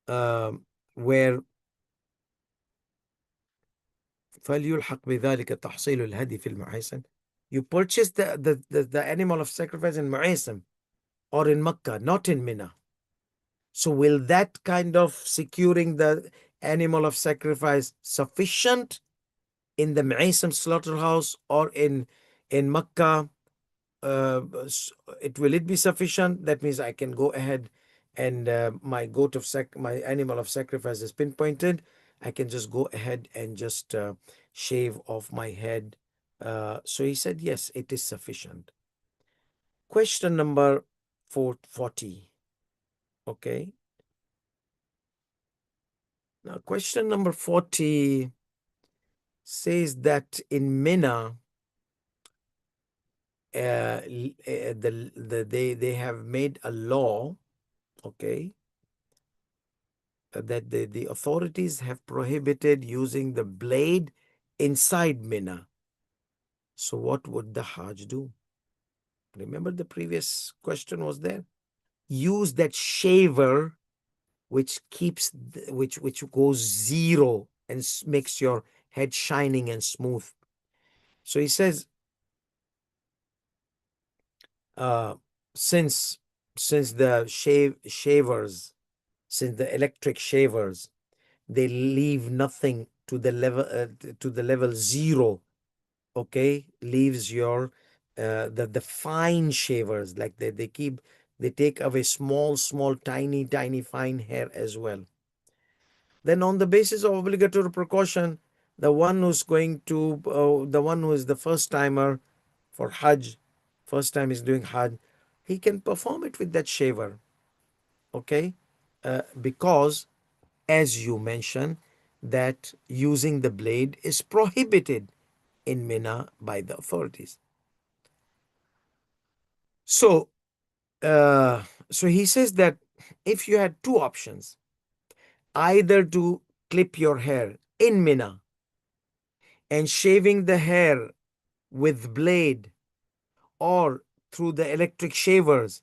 where فَلْيُلْحَقْ بِذَلِكَ تَحْصِيلُ الْهَدِي فِي الْمُعَيْسَمِ. You purchase the animal of sacrifice in Mu'aysam or in Makkah, not in Mina. So will that kind of securing the animal of sacrifice sufficient in the Mu'aysam slaughterhouse or in Makkah? Will it be sufficient? That means I can go ahead and my animal of sacrifice is pinpointed. I can just go ahead and just shave off my head. So he said, yes, it is sufficient. Question number 440. Okay. Now, question number 40 says that in Mina, they have made a law, okay, that the authorities have prohibited using the blade inside Mina. So what would the Hajj do? Remember the previous question was there? Use that shaver which keeps which goes zero and makes your head shining and smooth. So he says, since the shavers, since the electric shavers, they leave nothing to the level zero, okay, leaves your the fine shavers, like they take away small tiny fine hair as well. Then on the basis of obligatory precaution, the one who's going to the one who is the first timer for Hajj, first time is doing Hajj, he can perform it with that shaver, okay, because as you mentioned, that using the blade is prohibited in Mina by the authorities. So, so he says that if you had two options, either to clip your hair in Mina and shaving the hair with blade, or through the electric shavers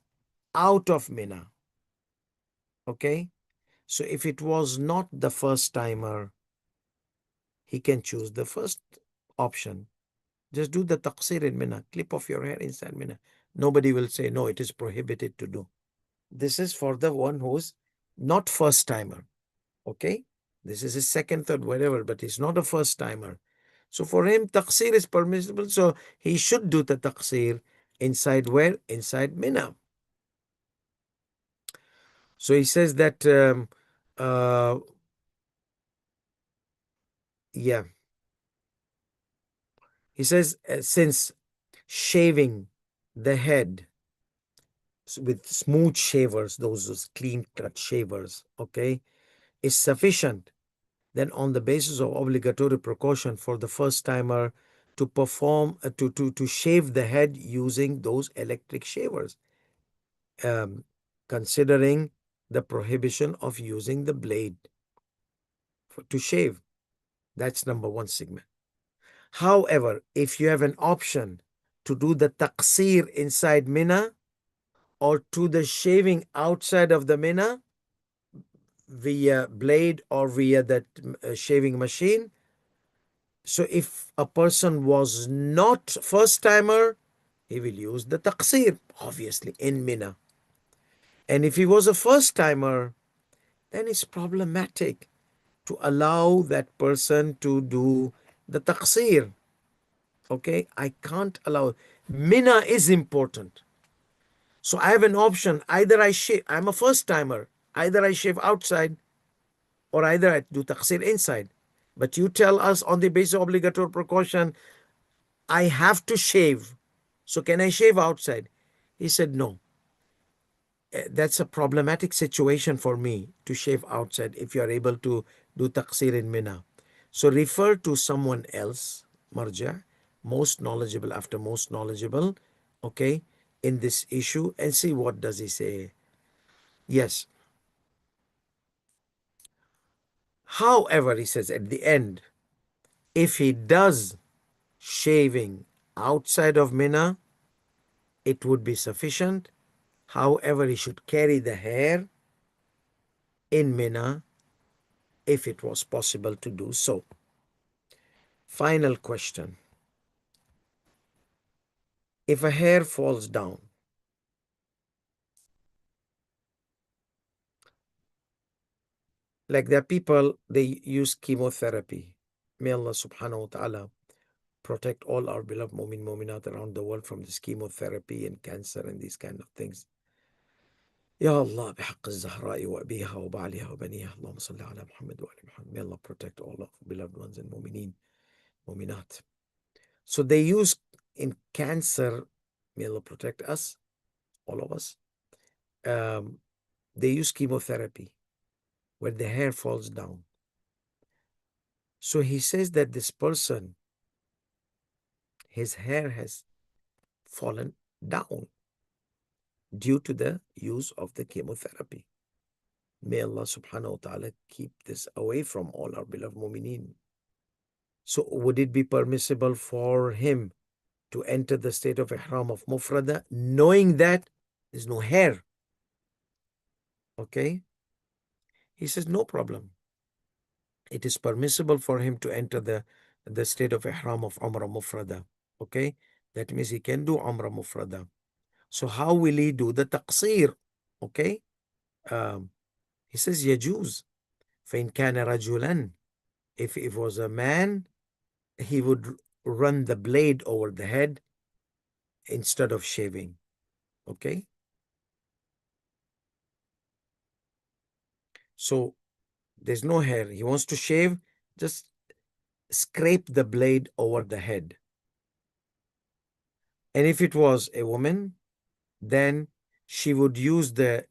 out of Mina, okay? So if it was not the first timer, he can choose the first option. Just do the taqsir in Mina, clip off your hair inside Mina. Nobody will say, no, it is prohibited to do. This is for the one who's not first timer, okay? This is his second, third, whatever, but he's not a first timer. So for him, taqsir is permissible. So he should do the taqsir inside where? Inside Mina. So he says that, yeah, he says, since shaving the head with smooth shavers, those clean cut shavers, okay, is sufficient, then on the basis of obligatory precaution for the first timer to perform, to shave the head using those electric shavers, considering the prohibition of using the blade to shave. That's number one segment. However, if you have an option to do the taqsir inside Mina or to the shaving outside of the Mina via blade or via that shaving machine, so if a person was not first timer, he will use the taqsir, obviously, in Mina. And if he was a first timer, then it's problematic to allow that person to do the taqsir. Okay, I can't allow. Mina is important. So I have an option. Either I shave, I'm a first timer, either I shave outside or either I do taqsir inside. But you tell us on the basis of obligatory precaution, I have to shave. So can I shave outside? He said, no. That's a problematic situation for me to shave outside if you are able to do taqsir in Mina. So refer to someone else, marja, most knowledgeable after most knowledgeable, okay, in this issue, and see what does he say. Yes. However, he says at the end, if he does shaving outside of Mina, it would be sufficient. However, he should carry the hair in Mina if it was possible to do so. Final question. If a hair falls down, like there are people, they use chemotherapy. May Allah subhanahu wa ta'ala protect all our beloved mu'min mu'minat around the world from this chemotherapy and cancer and these kind of things. يا الله بحق الزهراء وأبيها وبعلها وبنيها اللهم صل على محمد وآل محمد. May Allah protect all of beloved ones and mu'mineen, mu'minat. So they use in cancer, may Allah protect us, all of us. They use chemotherapy where the hair falls down. So he says that this person, his hair has fallen down due to the use of the chemotherapy. May Allah subhanahu wa ta'ala keep this away from all our beloved mu'mineen. So would it be permissible for him to enter the state of ihram of mufrada knowing that there's no hair? Okay. He says no problem. It is permissible for him to enter the state of ihram of umrah mufrada. Okay. That means he can do umrah mufrada. So how will he do the taqsir? Okay. He says يجوز فإن كان رجلا. If it was a man, he would run the blade over the head instead of shaving. Okay. So there's no hair. He wants to shave, just scrape the blade over the head. And if it was a woman, then she would use the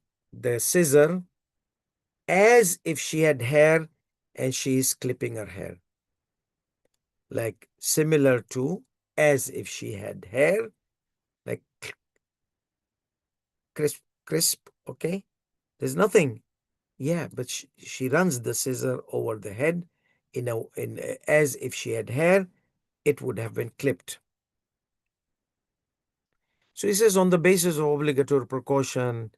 scissor as if she had hair and she is clipping her hair. Like similar to as if she had hair, like crisp, okay? There's nothing. Yeah, but she runs the scissor over the head as if she had hair, it would have been clipped. So he says on the basis of obligatory precaution,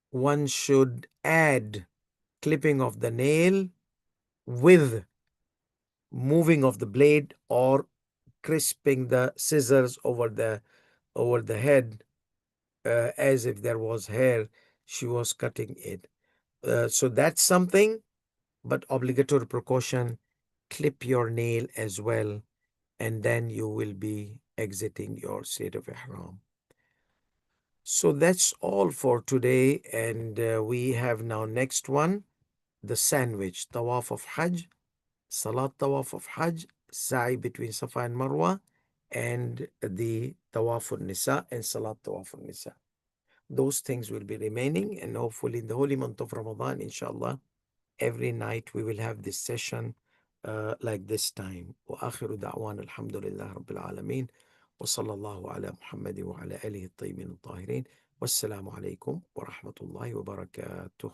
one should add clipping of the nail with moving of the blade or crisping the scissors over the head as if there was hair, she was cutting it. So that's something, but obligatory precaution, clip your nail as well, and then you will be exiting your state of ihram. So that's all for today, and we have now next one, the sandwich, tawaf of Hajj, salat tawaf of Hajj, sa'i between Safa and Marwa, and the tawaf al-Nisa and salat tawaf al-Nisa. Those things will be remaining, and hopefully in the holy month of Ramadan, inshallah, every night we will have this session like this time. وآخر دعوانا الحمد لله رب العالمين وصلى الله على محمد وعلى آله الطيبين الطاهرين والسلام عليكم ورحمة الله وبركاته.